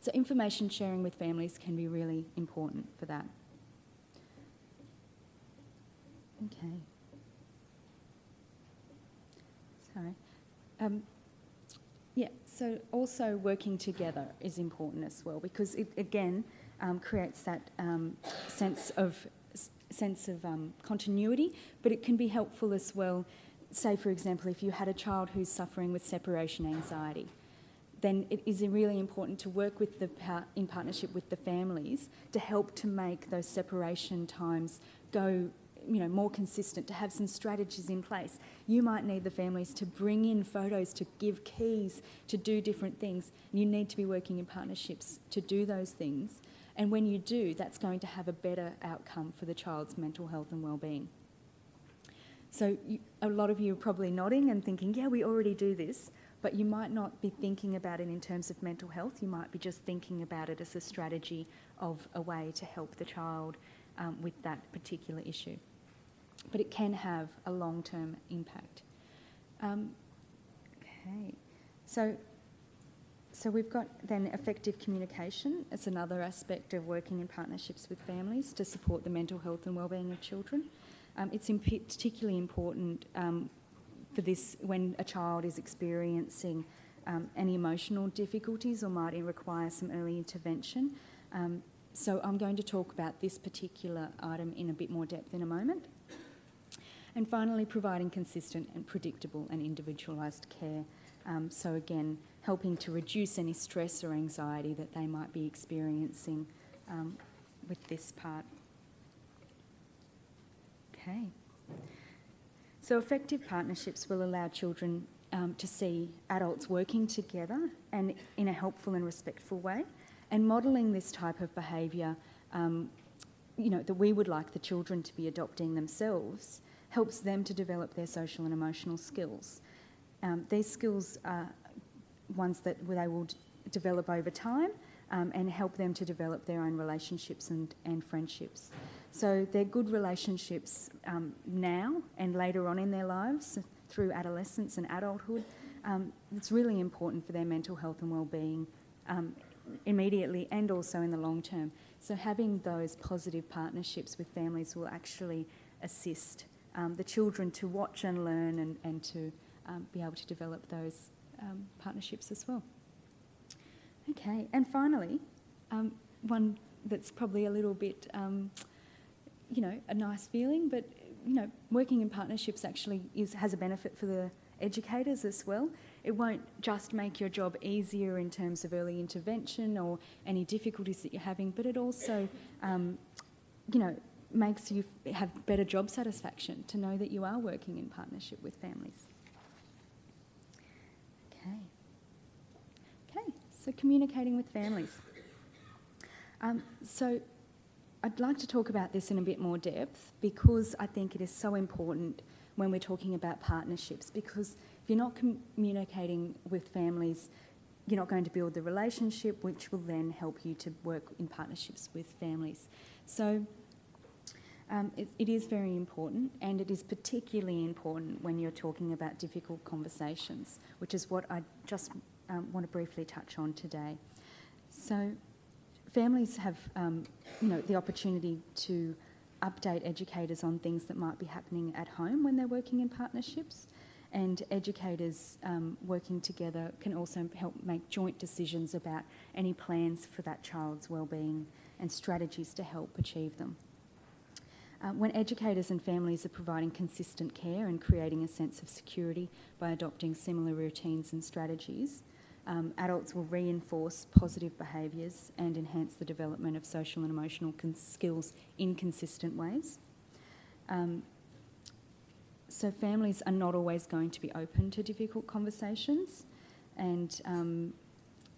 So information sharing with families can be really important for that. Okay. Sorry. So also working together is important as well, because it again creates that sense of continuity, but it can be helpful as well. Say, for example, if you had a child who's suffering with separation anxiety, then it is really important to work with in partnership with the families to help to make those separation times go more consistent, to have some strategies in place. You might need the families to bring in photos, to give keys, to do different things. You need to be working in partnerships to do those things. And when you do, that's going to have a better outcome for the child's mental health and well-being. So a lot of you are probably nodding and thinking, yeah, we already do this, but you might not be thinking about it in terms of mental health. You might be just thinking about it as a strategy of a way to help the child with that particular issue. But it can have a long-term impact. Okay, so we've got then effective communication. It's another aspect of working in partnerships with families to support the mental health and wellbeing of children. It's particularly important for this when a child is experiencing any emotional difficulties or might require some early intervention. So I'm going to talk about this particular item in a bit more depth in a moment. And finally, providing consistent and predictable and individualised care. So again, helping to reduce any stress or anxiety that they might be experiencing with this part. Okay. So effective partnerships will allow children to see adults working together and in a helpful and respectful way, and modelling this type of behaviour, that we would like the children to be adopting themselves, helps them to develop their social and emotional skills. These skills are ones that they will develop over time and help them to develop their own relationships and friendships. So they're good relationships now and later on in their lives through adolescence and adulthood. It's really important for their mental health and well-being immediately and also in the long term. So having those positive partnerships with families will actually assist the children to watch and learn and to be able to develop those partnerships as well. Okay, and finally, one that's probably a little bit, a nice feeling, but, working in partnerships actually has a benefit for the educators as well. It won't just make your job easier in terms of early intervention or any difficulties that you're having, but it also, makes you have better job satisfaction to know that you are working in partnership with families. Okay, so communicating with families. So I'd like to talk about this in a bit more depth because I think it is so important when we're talking about partnerships, because if you're not communicating with families, you're not going to build the relationship, which will then help you to work in partnerships with families. So it is very important, and it is particularly important when you're talking about difficult conversations, which is what I just want to briefly touch on today. So families have, the opportunity to update educators on things that might be happening at home when they're working in partnerships, and educators working together can also help make joint decisions about any plans for that child's wellbeing and strategies to help achieve them. When educators and families are providing consistent care and creating a sense of security by adopting similar routines and strategies, adults will reinforce positive behaviours and enhance the development of social and emotional skills in consistent ways. So families are not always going to be open to difficult conversations, and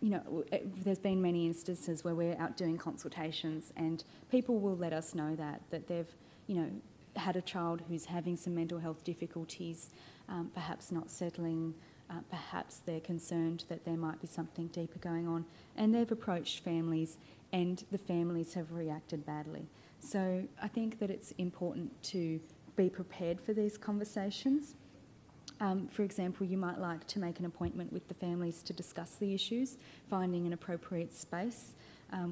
there's been many instances where we're out doing consultations and people will let us know that they've had a child who's having some mental health difficulties, perhaps not settling, perhaps they're concerned that there might be something deeper going on, and they've approached families and the families have reacted badly. So I think that it's important to be prepared for these conversations. For example, you might like to make an appointment with the families to discuss the issues, finding an appropriate space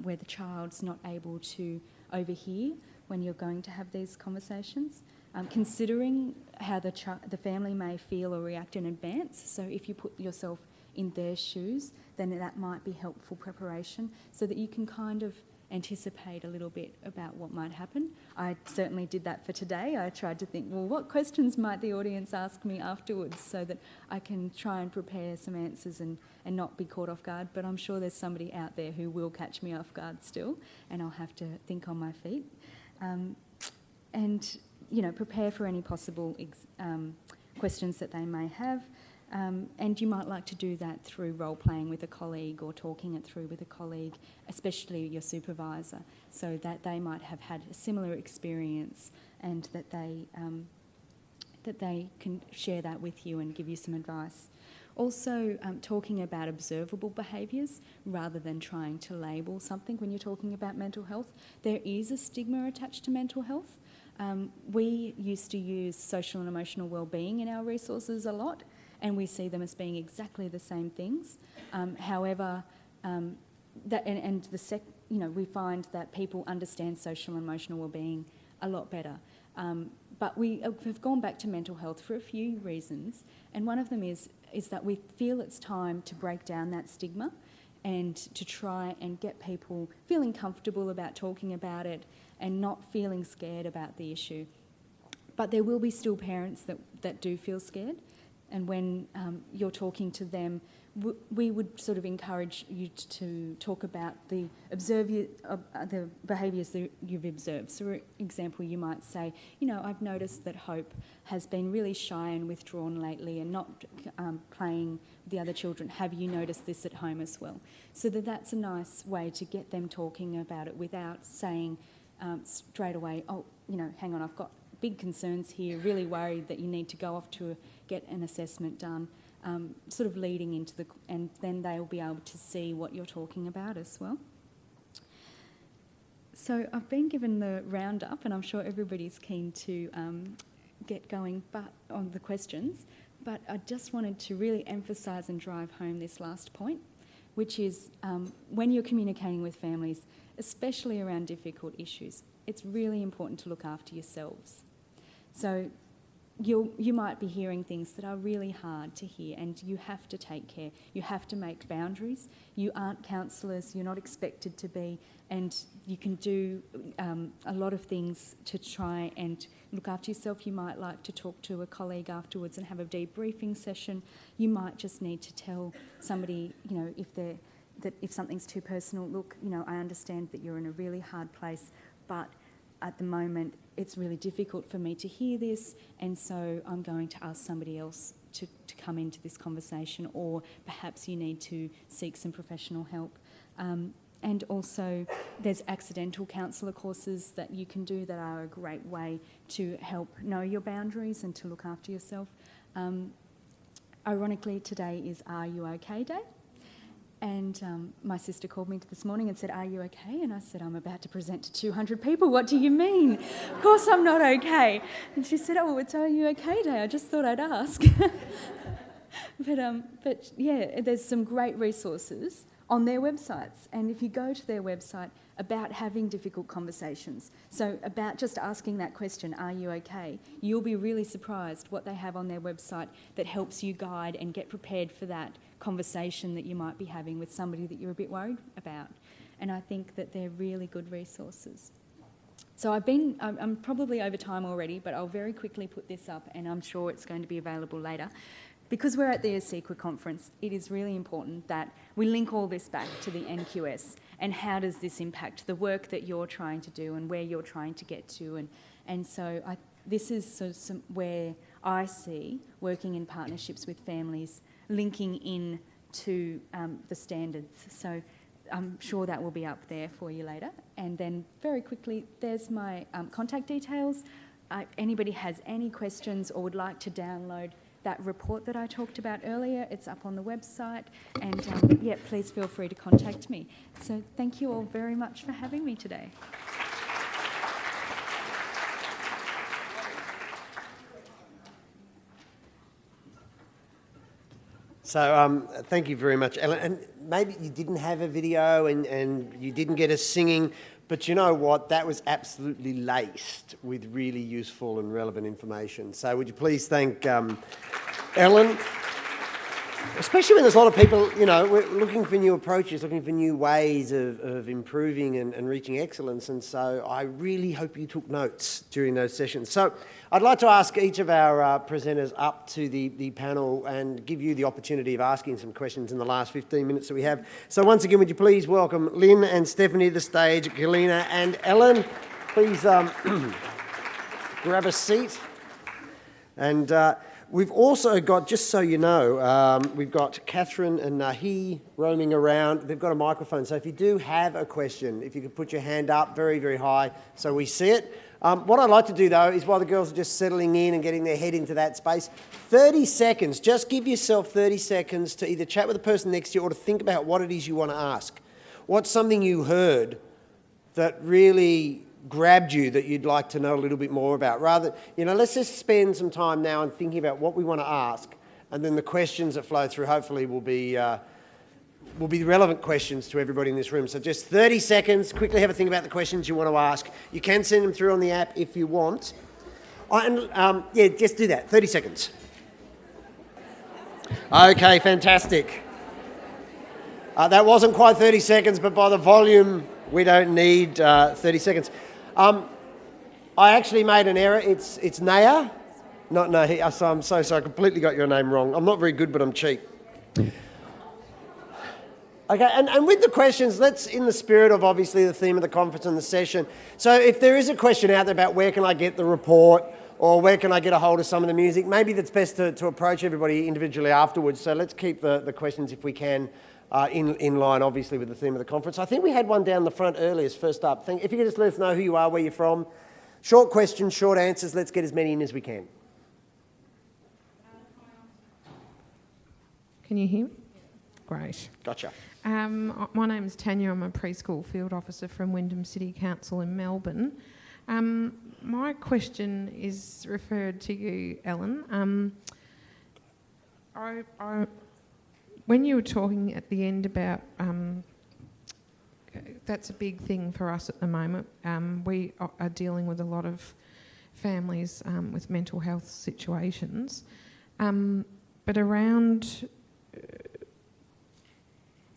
where the child's not able to overhear when you're going to have these conversations. Considering how the family may feel or react in advance. So if you put yourself in their shoes, then that might be helpful preparation so that you can kind of anticipate a little bit about what might happen. I certainly did that for today. I tried to think, well, what questions might the audience ask me afterwards so that I can try and prepare some answers and not be caught off guard. But I'm sure there's somebody out there who will catch me off guard still, and I'll have to think on my feet. And prepare for any possible questions that they may have. And you might like to do that through role-playing with a colleague or talking it through with a colleague, especially your supervisor, so that they might have had a similar experience and that they can share that with you and give you some advice. Also, talking about observable behaviours rather than trying to label something when you're talking about mental health. There is a stigma attached to mental health. We used to use social and emotional wellbeing in our resources a lot, and we see them as being exactly the same things. However, we find that people understand social and emotional wellbeing a lot better. But we have gone back to mental health for a few reasons, and one of them is that we feel it's time to break down that stigma and to try and get people feeling comfortable about talking about it and not feeling scared about the issue. But there will be still parents that do feel scared, and when you're talking to them, we would sort of encourage you to talk about the behaviours that you've observed. So, for example, you might say, I've noticed that Hope has been really shy and withdrawn lately and not playing with the other children. Have you noticed this at home as well? So that's a nice way to get them talking about it without saying straight away, hang on, I've got big concerns here, really worried that you need to go off to get an assessment done. Sort of leading into and then they'll be able to see what you're talking about as well. So I've been given the roundup, and I'm sure everybody's keen to get going on the questions, but I just wanted to really emphasise and drive home this last point, which is when you're communicating with families, especially around difficult issues, it's really important to look after yourselves. So you might be hearing things that are really hard to hear, and you have to take care. You have to make boundaries. You aren't counsellors, you're not expected to be, and you can do a lot of things to try and look after yourself. You might like to talk to a colleague afterwards and have a debriefing session. You might just need to tell somebody, if something's too personal, look, I understand that you're in a really hard place, but at the moment it's really difficult for me to hear this, and so I'm going to ask somebody else to come into this conversation, or perhaps you need to seek some professional help. And also there's accidental counsellor courses that you can do that are a great way to help know your boundaries and to look after yourself. Ironically, today is Are You OK Day? And my sister called me this morning and said, "Are you okay?" And I said, "I'm about to present to 200 people. What do you mean?" "Of course I'm not okay." And she said, "Oh, well, it's Are You OK Day. I just thought I'd ask." But yeah, there's some great resources on their websites. And if you go to their website about having difficult conversations, so about just asking that question, "Are you okay?" you'll be really surprised what they have on their website that helps you guide and get prepared for that conversation that you might be having with somebody that you're a bit worried about. And I think that they're really good resources. So I'm probably over time already, but I'll very quickly put this up, and I'm sure it's going to be available later. Because we're at the ACECQA conference, it is really important that we link all this back to the NQS and how does this impact the work that you're trying to do and where you're trying to get to. And so this is sort of where I see working in partnerships with families linking in to the standards. So I'm sure that will be up there for you later. And then very quickly, there's my contact details. Anybody has any questions or would like to download that report that I talked about earlier, it's up on the website, and please feel free to contact me. So thank you all very much for having me today. So thank you very much, Ellen. And maybe you didn't have a video and you didn't get us singing, but you know what? That was absolutely laced with really useful and relevant information. So would you please thank Ellen? Especially when there's a lot of people, we're looking for new approaches, looking for new ways of improving and reaching excellence. And so I really hope you took notes during those sessions. So I'd like to ask each of our presenters up to the panel and give you the opportunity of asking some questions in the last 15 minutes that we have. So once again, would you please welcome Lynn and Stephanie to the stage, Galina and Ellen. Please grab a seat. And We've also got, just so you know, we've got Catherine and Nahi roaming around. They've got a microphone, so if you do have a question, if you could put your hand up very, very high so we see it. What I'd like to do, though, is while the girls are just settling in and getting their head into that space, 30 seconds, just give yourself 30 seconds to either chat with the person next to you or to think about what it is you want to ask. What's something you heard that really grabbed you that you'd like to know a little bit more about? Rather, let's just spend some time now in thinking about what we want to ask, and then the questions that flow through hopefully will be relevant questions to everybody in this room. So just 30 seconds, quickly have a think about the questions you want to ask. You can send them through on the app if you want. Just do that, 30 seconds. Okay, fantastic. That wasn't quite 30 seconds, but by the volume, we don't need 30 seconds. I actually made an error. It's Naya, not Nahi. So I'm so sorry. I completely got your name wrong. I'm not very good, but I'm cheap. Okay, and with the questions, let's, in the spirit of obviously the theme of the conference and the session, so if there is a question out there about where can I get the report or where can I get a hold of some of the music, maybe that's best to approach everybody individually afterwards. So let's keep the questions, if we can, in line, obviously, with the theme of the conference. I think we had one down the front earlier as first up. If you could just let us know who you are, where you're from. Short questions, short answers. Let's get as many in as we can. Can you hear me? Great. Gotcha. My name is Tanya. I'm a preschool field officer from Wyndham City Council in Melbourne. My question is referred to you, Ellen. When you were talking at the end about that's a big thing for us at the moment. We are dealing with a lot of families with mental health situations, but around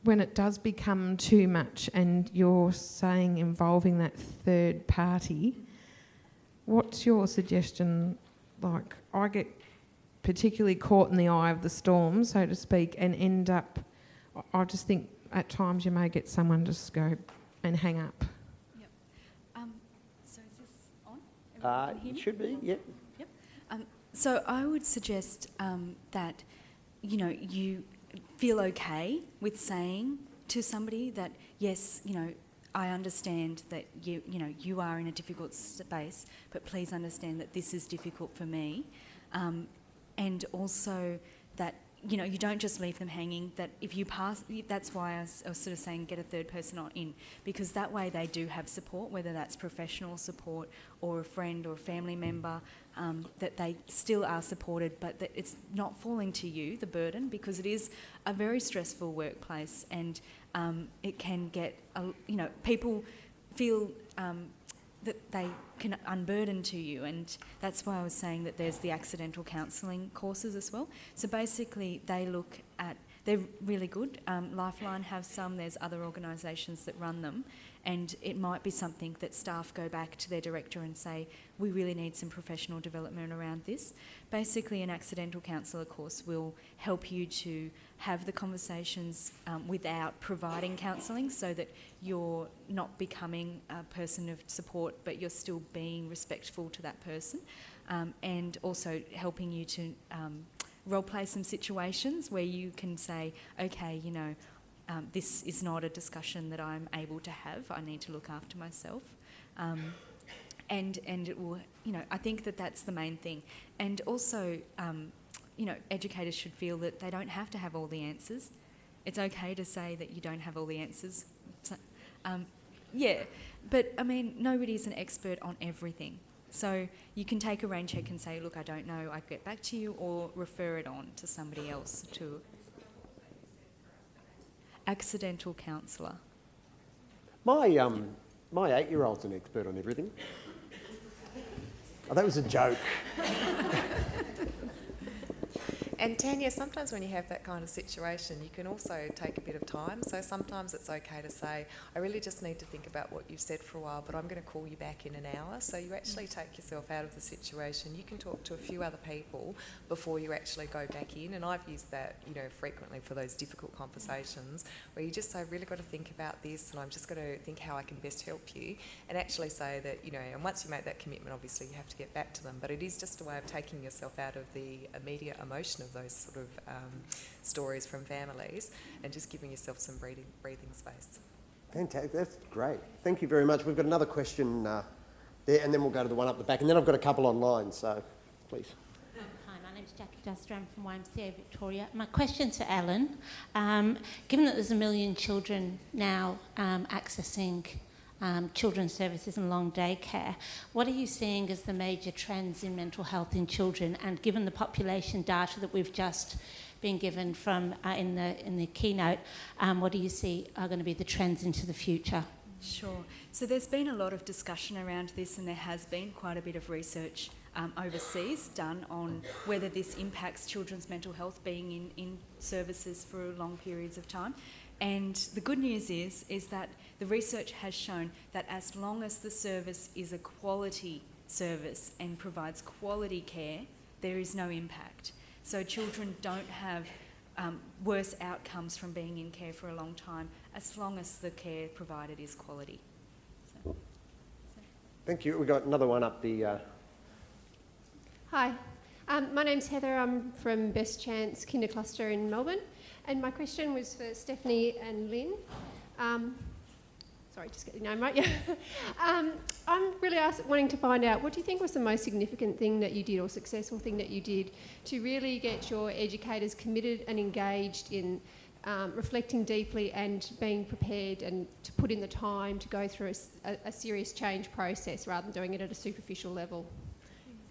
when it does become too much, and you're saying involving that third party, what's your suggestion? Like, I get particularly caught in the eye of the storm, so to speak, and end up, I just think at times you may get someone just go and hang up. Yep. So is this on? It should be, yep. Yep. So I would suggest that, you feel okay with saying to somebody that, yes, I understand that you are in a difficult space, but please understand that this is difficult for me. And also that, you don't just leave them hanging, that if you pass, that's why I was sort of saying get a third person in, because that way they do have support, whether that's professional support or a friend or a family member, that they still are supported, but that it's not falling to you, the burden, because it is a very stressful workplace, and it can get, people feel that they can unburden to you, and that's why I was saying that there's the accidental counselling courses as well. So basically they look at, they're really good. Lifeline have some, there's other organisations that run them, and it might be something that staff go back to their director and say, we really need some professional development around this. Basically, an accidental counsellor course will help you to have the conversations without providing counselling, so that you're not becoming a person of support, but you're still being respectful to that person, and also helping you to role play some situations where you can say, okay, this is not a discussion that I'm able to have. I need to look after myself. And it will, I think that that's the main thing. And also, educators should feel that they don't have to have all the answers. It's okay to say that you don't have all the answers. So, but nobody's an expert on everything. So you can take a rain check and say, look, I don't know, I'll get back to you, or refer it on to somebody else, to accidental counsellor. My 8-year-old's an expert on everything. Oh, that was a joke. And Tanya, sometimes when you have that kind of situation, you can also take a bit of time. So sometimes it's okay to say, I really just need to think about what you've said for a while, but I'm going to call you back in an hour. So you actually take yourself out of the situation. You can talk to a few other people before you actually go back in. And I've used that, frequently for those difficult conversations where you just say, I've really got to think about this, and I'm just going to think how I can best help you, and actually say that, and once you make that commitment, obviously you have to get back to them. But it is just a way of taking yourself out of the immediate emotion of those sort of stories from families and just giving yourself some breathing space. Fantastic, that's great. Thank you very much. We've got another question there, and then we'll go to the one up the back, and then I've got a couple online, so please. Hi, my name's Jackie Duster. I'm from YMCA Victoria. My question's to Alan. Given that there's 1 million children now accessing children's services and long day care, what are you seeing as the major trends in mental health in children? And given the population data that we've just been given from in the keynote, what do you see are going to be the trends into the future? Sure. So there's been a lot of discussion around this, and there has been quite a bit of research overseas done on whether this impacts children's mental health being in services for long periods of time. And the good news is that the research has shown that as long as the service is a quality service and provides quality care, there is no impact. So children don't have worse outcomes from being in care for a long time as long as the care provided is quality. Thank you. We've got another one up the... Hi, my name's Heather. I'm from Best Chance Kinder Cluster in Melbourne. And my question was for Stephanie and Lynn. Sorry, just get your name right. Yeah. I'm really wanting to find out, what do you think was the most significant thing that you did, or successful thing that you did, to really get your educators committed and engaged in reflecting deeply and being prepared and to put in the time to go through a serious change process rather than doing it at a superficial level?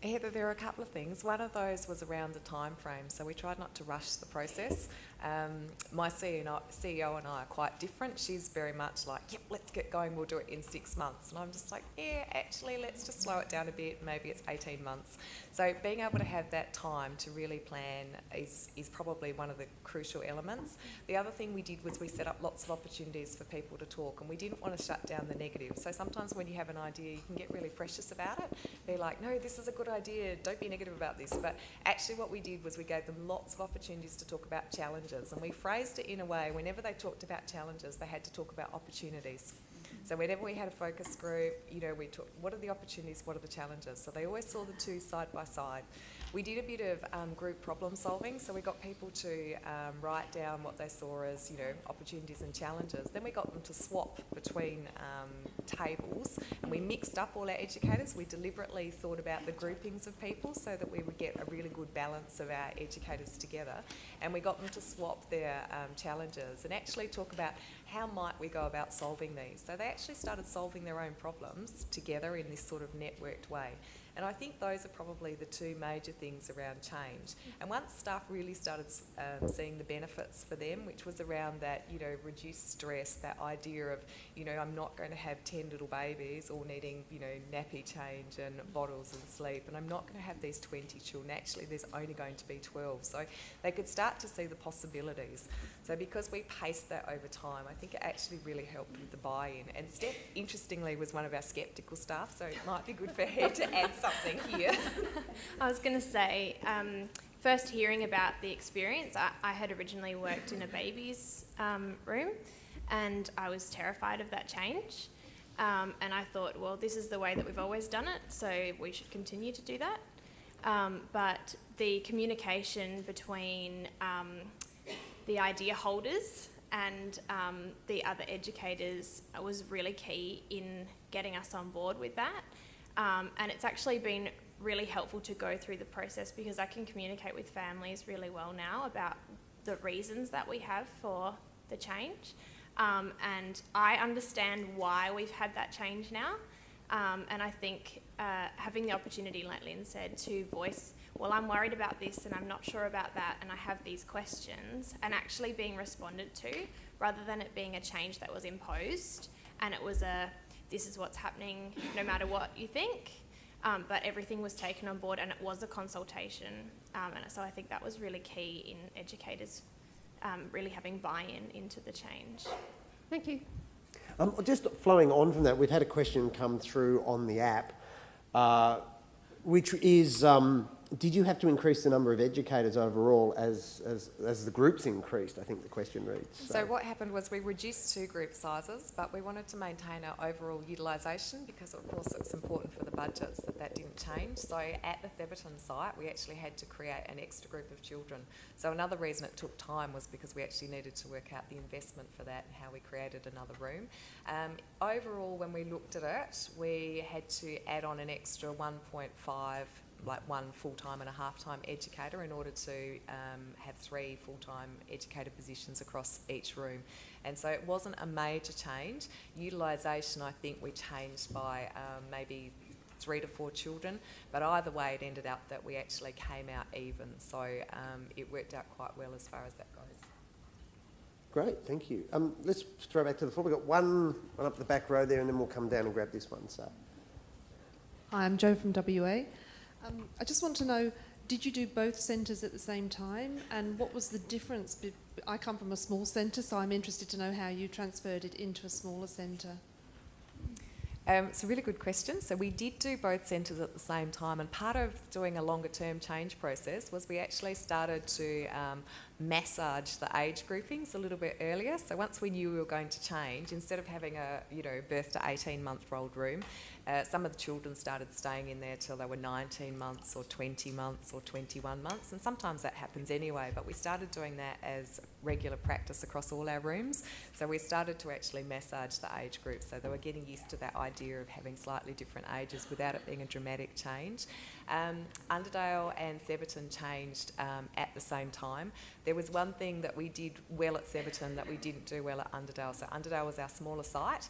Heather, there are a couple of things. One of those was around the time frame, so we tried not to rush the process. My CEO and I are quite different. She's very much like, yep, let's get going, we'll do it in 6 months. And I'm just like, yeah, actually, let's just slow it down a bit, maybe it's 18 months. So being able to have that time to really plan is probably one of the crucial elements. The other thing we did was we set up lots of opportunities for people to talk, and we didn't want to shut down the negative. So sometimes when you have an idea, you can get really precious about it. Be like, no, this is a good idea, don't be negative about this. But actually what we did was we gave them lots of opportunities to talk about challenges, and we phrased it in a way, whenever they talked about challenges, they had to talk about opportunities. So whenever we had a focus group, we talked, what are the opportunities, what are the challenges? So they always saw the two side by side. We did a bit of group problem solving, so we got people to write down what they saw as, opportunities and challenges. Then we got them to swap between tables, and we mixed up all our educators. We deliberately thought about the groupings of people so that we would get a really good balance of our educators together. And we got them to swap their challenges and actually talk about how might we go about solving these. So they actually started solving their own problems together in this sort of networked way. And I think those are probably the two major things around change. And once staff really started seeing the benefits for them, which was around that, reduced stress, that idea of, I'm not going to have 10 little babies all needing, nappy change and bottles and sleep, and I'm not going to have these 20 children. Actually, there's only going to be 12. So they could start to see the possibilities. So because we paced that over time, I think it actually really helped with the buy-in. And Steph, interestingly, was one of our sceptical staff, so it might be good for her to add something here. I was going to say, first hearing about the experience, I had originally worked in a baby's room, and I was terrified of that change. And I thought, well, this is the way that we've always done it, so we should continue to do that. But the communication between the idea holders and the other educators was really key in getting us on board with that. And it's actually been really helpful to go through the process because I can communicate with families really well now about the reasons that we have for the change. And I understand why we've had that change now. And I think having the opportunity, like Lynn said, to voice, well, I'm worried about this and I'm not sure about that and I have these questions, and actually being responded to rather than it being a change that was imposed and it was this is what's happening no matter what you think, but everything was taken on board and it was a consultation And so I think that was really key in educators really having buy-in into the change. Thank you. Just flowing on from that, we've had a question come through on the app, which is, did you have to increase the number of educators overall as the groups increased, I think the question reads. So what happened was we reduced 2 group sizes, but we wanted to maintain our overall utilisation because, of course, it's important for the budgets that didn't change. So at the Theberton site, we actually had to create an extra group of children. So another reason it took time was because we actually needed to work out the investment for that and how we created another room. Overall, when we looked at it, we had to add on an extra 1.5, like 1 full-time and a half-time educator in order to have 3 full-time educator positions across each room. And so it wasn't a major change. Utilisation, I think we changed by maybe 3 to 4 children, but either way it ended up that we actually came out even. So it worked out quite well as far as that goes. Great, thank you. Let's throw back to the floor. We've got one up the back row there, and then we'll come down and grab this one. So, Hi, I'm Jo from WA. I just want to know, did you do both centres at the same time, and what was the difference? I come from a small centre, so I'm interested to know how you transferred it into a smaller centre. It's a really good question. So we did do both centres at the same time, and part of doing a longer term change process was we actually started to massage the age groupings a little bit earlier. So once we knew we were going to change, instead of having a birth to 18-month-old room, some of the children started staying in there till they were 19 months or 20 months or 21 months, and sometimes that happens anyway, but we started doing that as regular practice across all our rooms. So we started to actually massage the age groups, so they were getting used to that idea of having slightly different ages without it being a dramatic change. Underdale and Theberton changed at the same time. There was one thing that we did well at Theberton that we didn't do well at Underdale. So Underdale was our smaller site.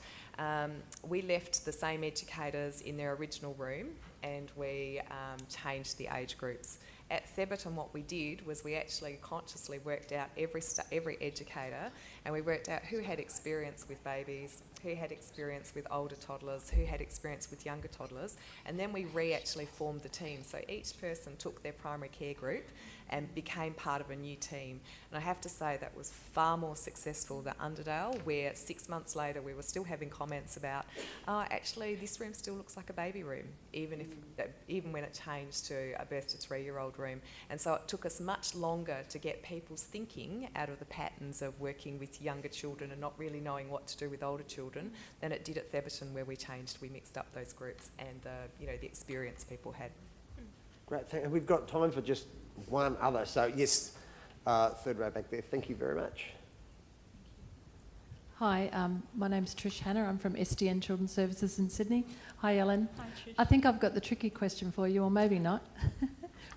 We left the same educators in their original room, and we changed the age groups. At Theberton, what we did was we actually consciously worked out every educator, and we worked out who had experience with babies, who had experience with older toddlers, who had experience with younger toddlers, and then we actually formed the team. So each person took their primary care group and became part of a new team. And I have to say that was far more successful than Underdale, where 6 months later we were still having comments about, actually this room still looks like a baby room, even when it changed to a birth to 3-year-old room. And so it took us much longer to get people's thinking out of the patterns of working with younger children and not really knowing what to do with older children than it did at Theberton, where we mixed up those groups and the experience people had. great. We've got time for just one other. So yes, third row back there. Thank you very much. Hi, my name's Trish Hanna. I'm from SDN Children's Services in Sydney. Hi, Ellen. Hi, Trish. I think I've got the tricky question for you, or maybe not.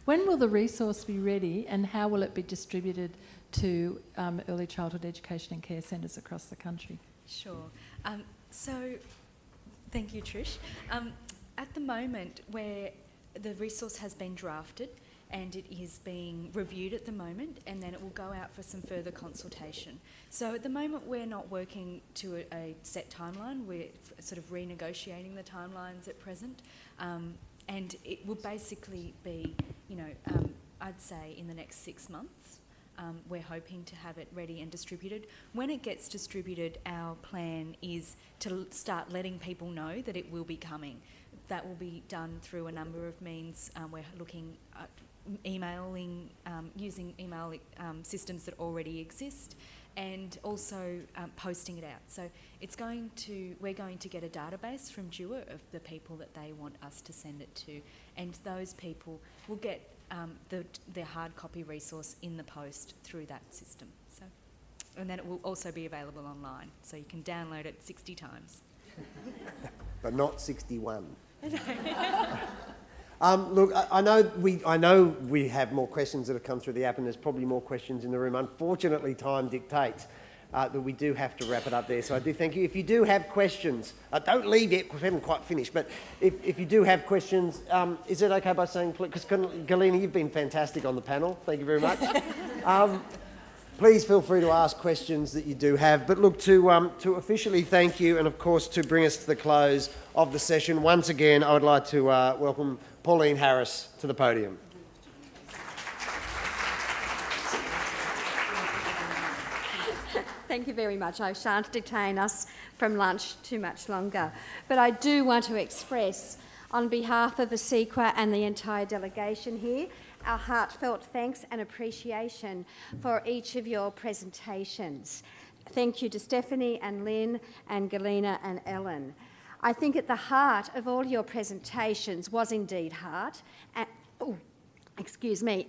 When will the resource be ready, and how will it be distributed to early childhood education and care centres across the country? Sure. So, thank you, Trish. At the moment, where the resource has been drafted and it is being reviewed at the moment, and then it will go out for some further consultation. So at the moment we're not working to a set timeline, we're sort of renegotiating the timelines at present, and it will basically be, I'd say in the next 6 months. We're hoping to have it ready and distributed. When it gets distributed, our plan is to start letting people know that it will be coming. That will be done through a number of means. We're looking at emailing, using email systems that already exist, and also posting it out. So we're going to get a database from DUA of the people that they want us to send it to, and those people will get their hard copy resource in the post through that system. So, and then it will also be available online, so you can download it 60 times. But not 61. Look, I know we have more questions that have come through the app, and there's probably more questions in the room. Unfortunately, time dictates that we do have to wrap it up there. So I do thank you. If you do have questions, don't leave yet because we haven't quite finished. But if you do have questions, is it okay by saying, because Galina, you've been fantastic on the panel. Thank you very much. Please feel free to ask questions that you do have. But look, to officially thank you, and of course to bring us to the close of the session, once again I would like to welcome Pauline Harris to the podium. Thank you very much. I shan't detain us from lunch too much longer. But I do want to express, on behalf of ACECQA and the entire delegation here, our heartfelt thanks and appreciation for each of your presentations. Thank you to Stephanie and Lynn and Galina and Ellen. I think at the heart of all your presentations was indeed heart and,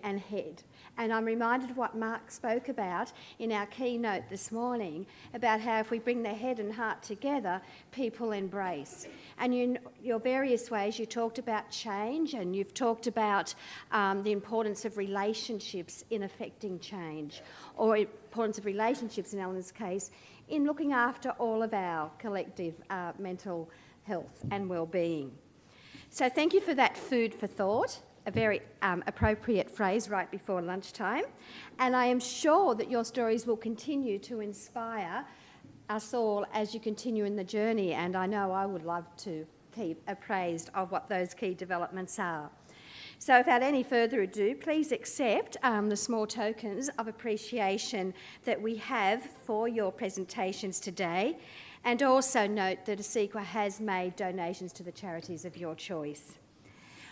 and head. And I'm reminded of what Mark spoke about in our keynote this morning, about how if we bring the head and heart together, people embrace. And your various ways, you talked about change, and you've talked about the importance of relationships in affecting change, or importance of relationships, in Ellen's case, in looking after all of our collective mental health and well-being. So thank you for that food for thought, a very appropriate phrase right before lunchtime. And I am sure that your stories will continue to inspire us all as you continue in the journey, and I know I would love to keep appraised of what those key developments are. So without any further ado, please accept the small tokens of appreciation that we have for your presentations today, and also note that ACECQA has made donations to the charities of your choice.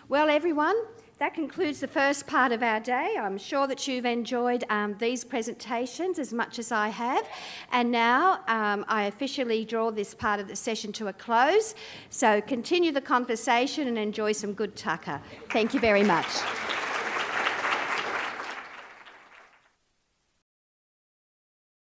Well, everyone, that concludes the first part of our day. I'm sure that you've enjoyed these presentations as much as I have. And now I officially draw this part of the session to a close. So continue the conversation and enjoy some good tucker. Thank you very much.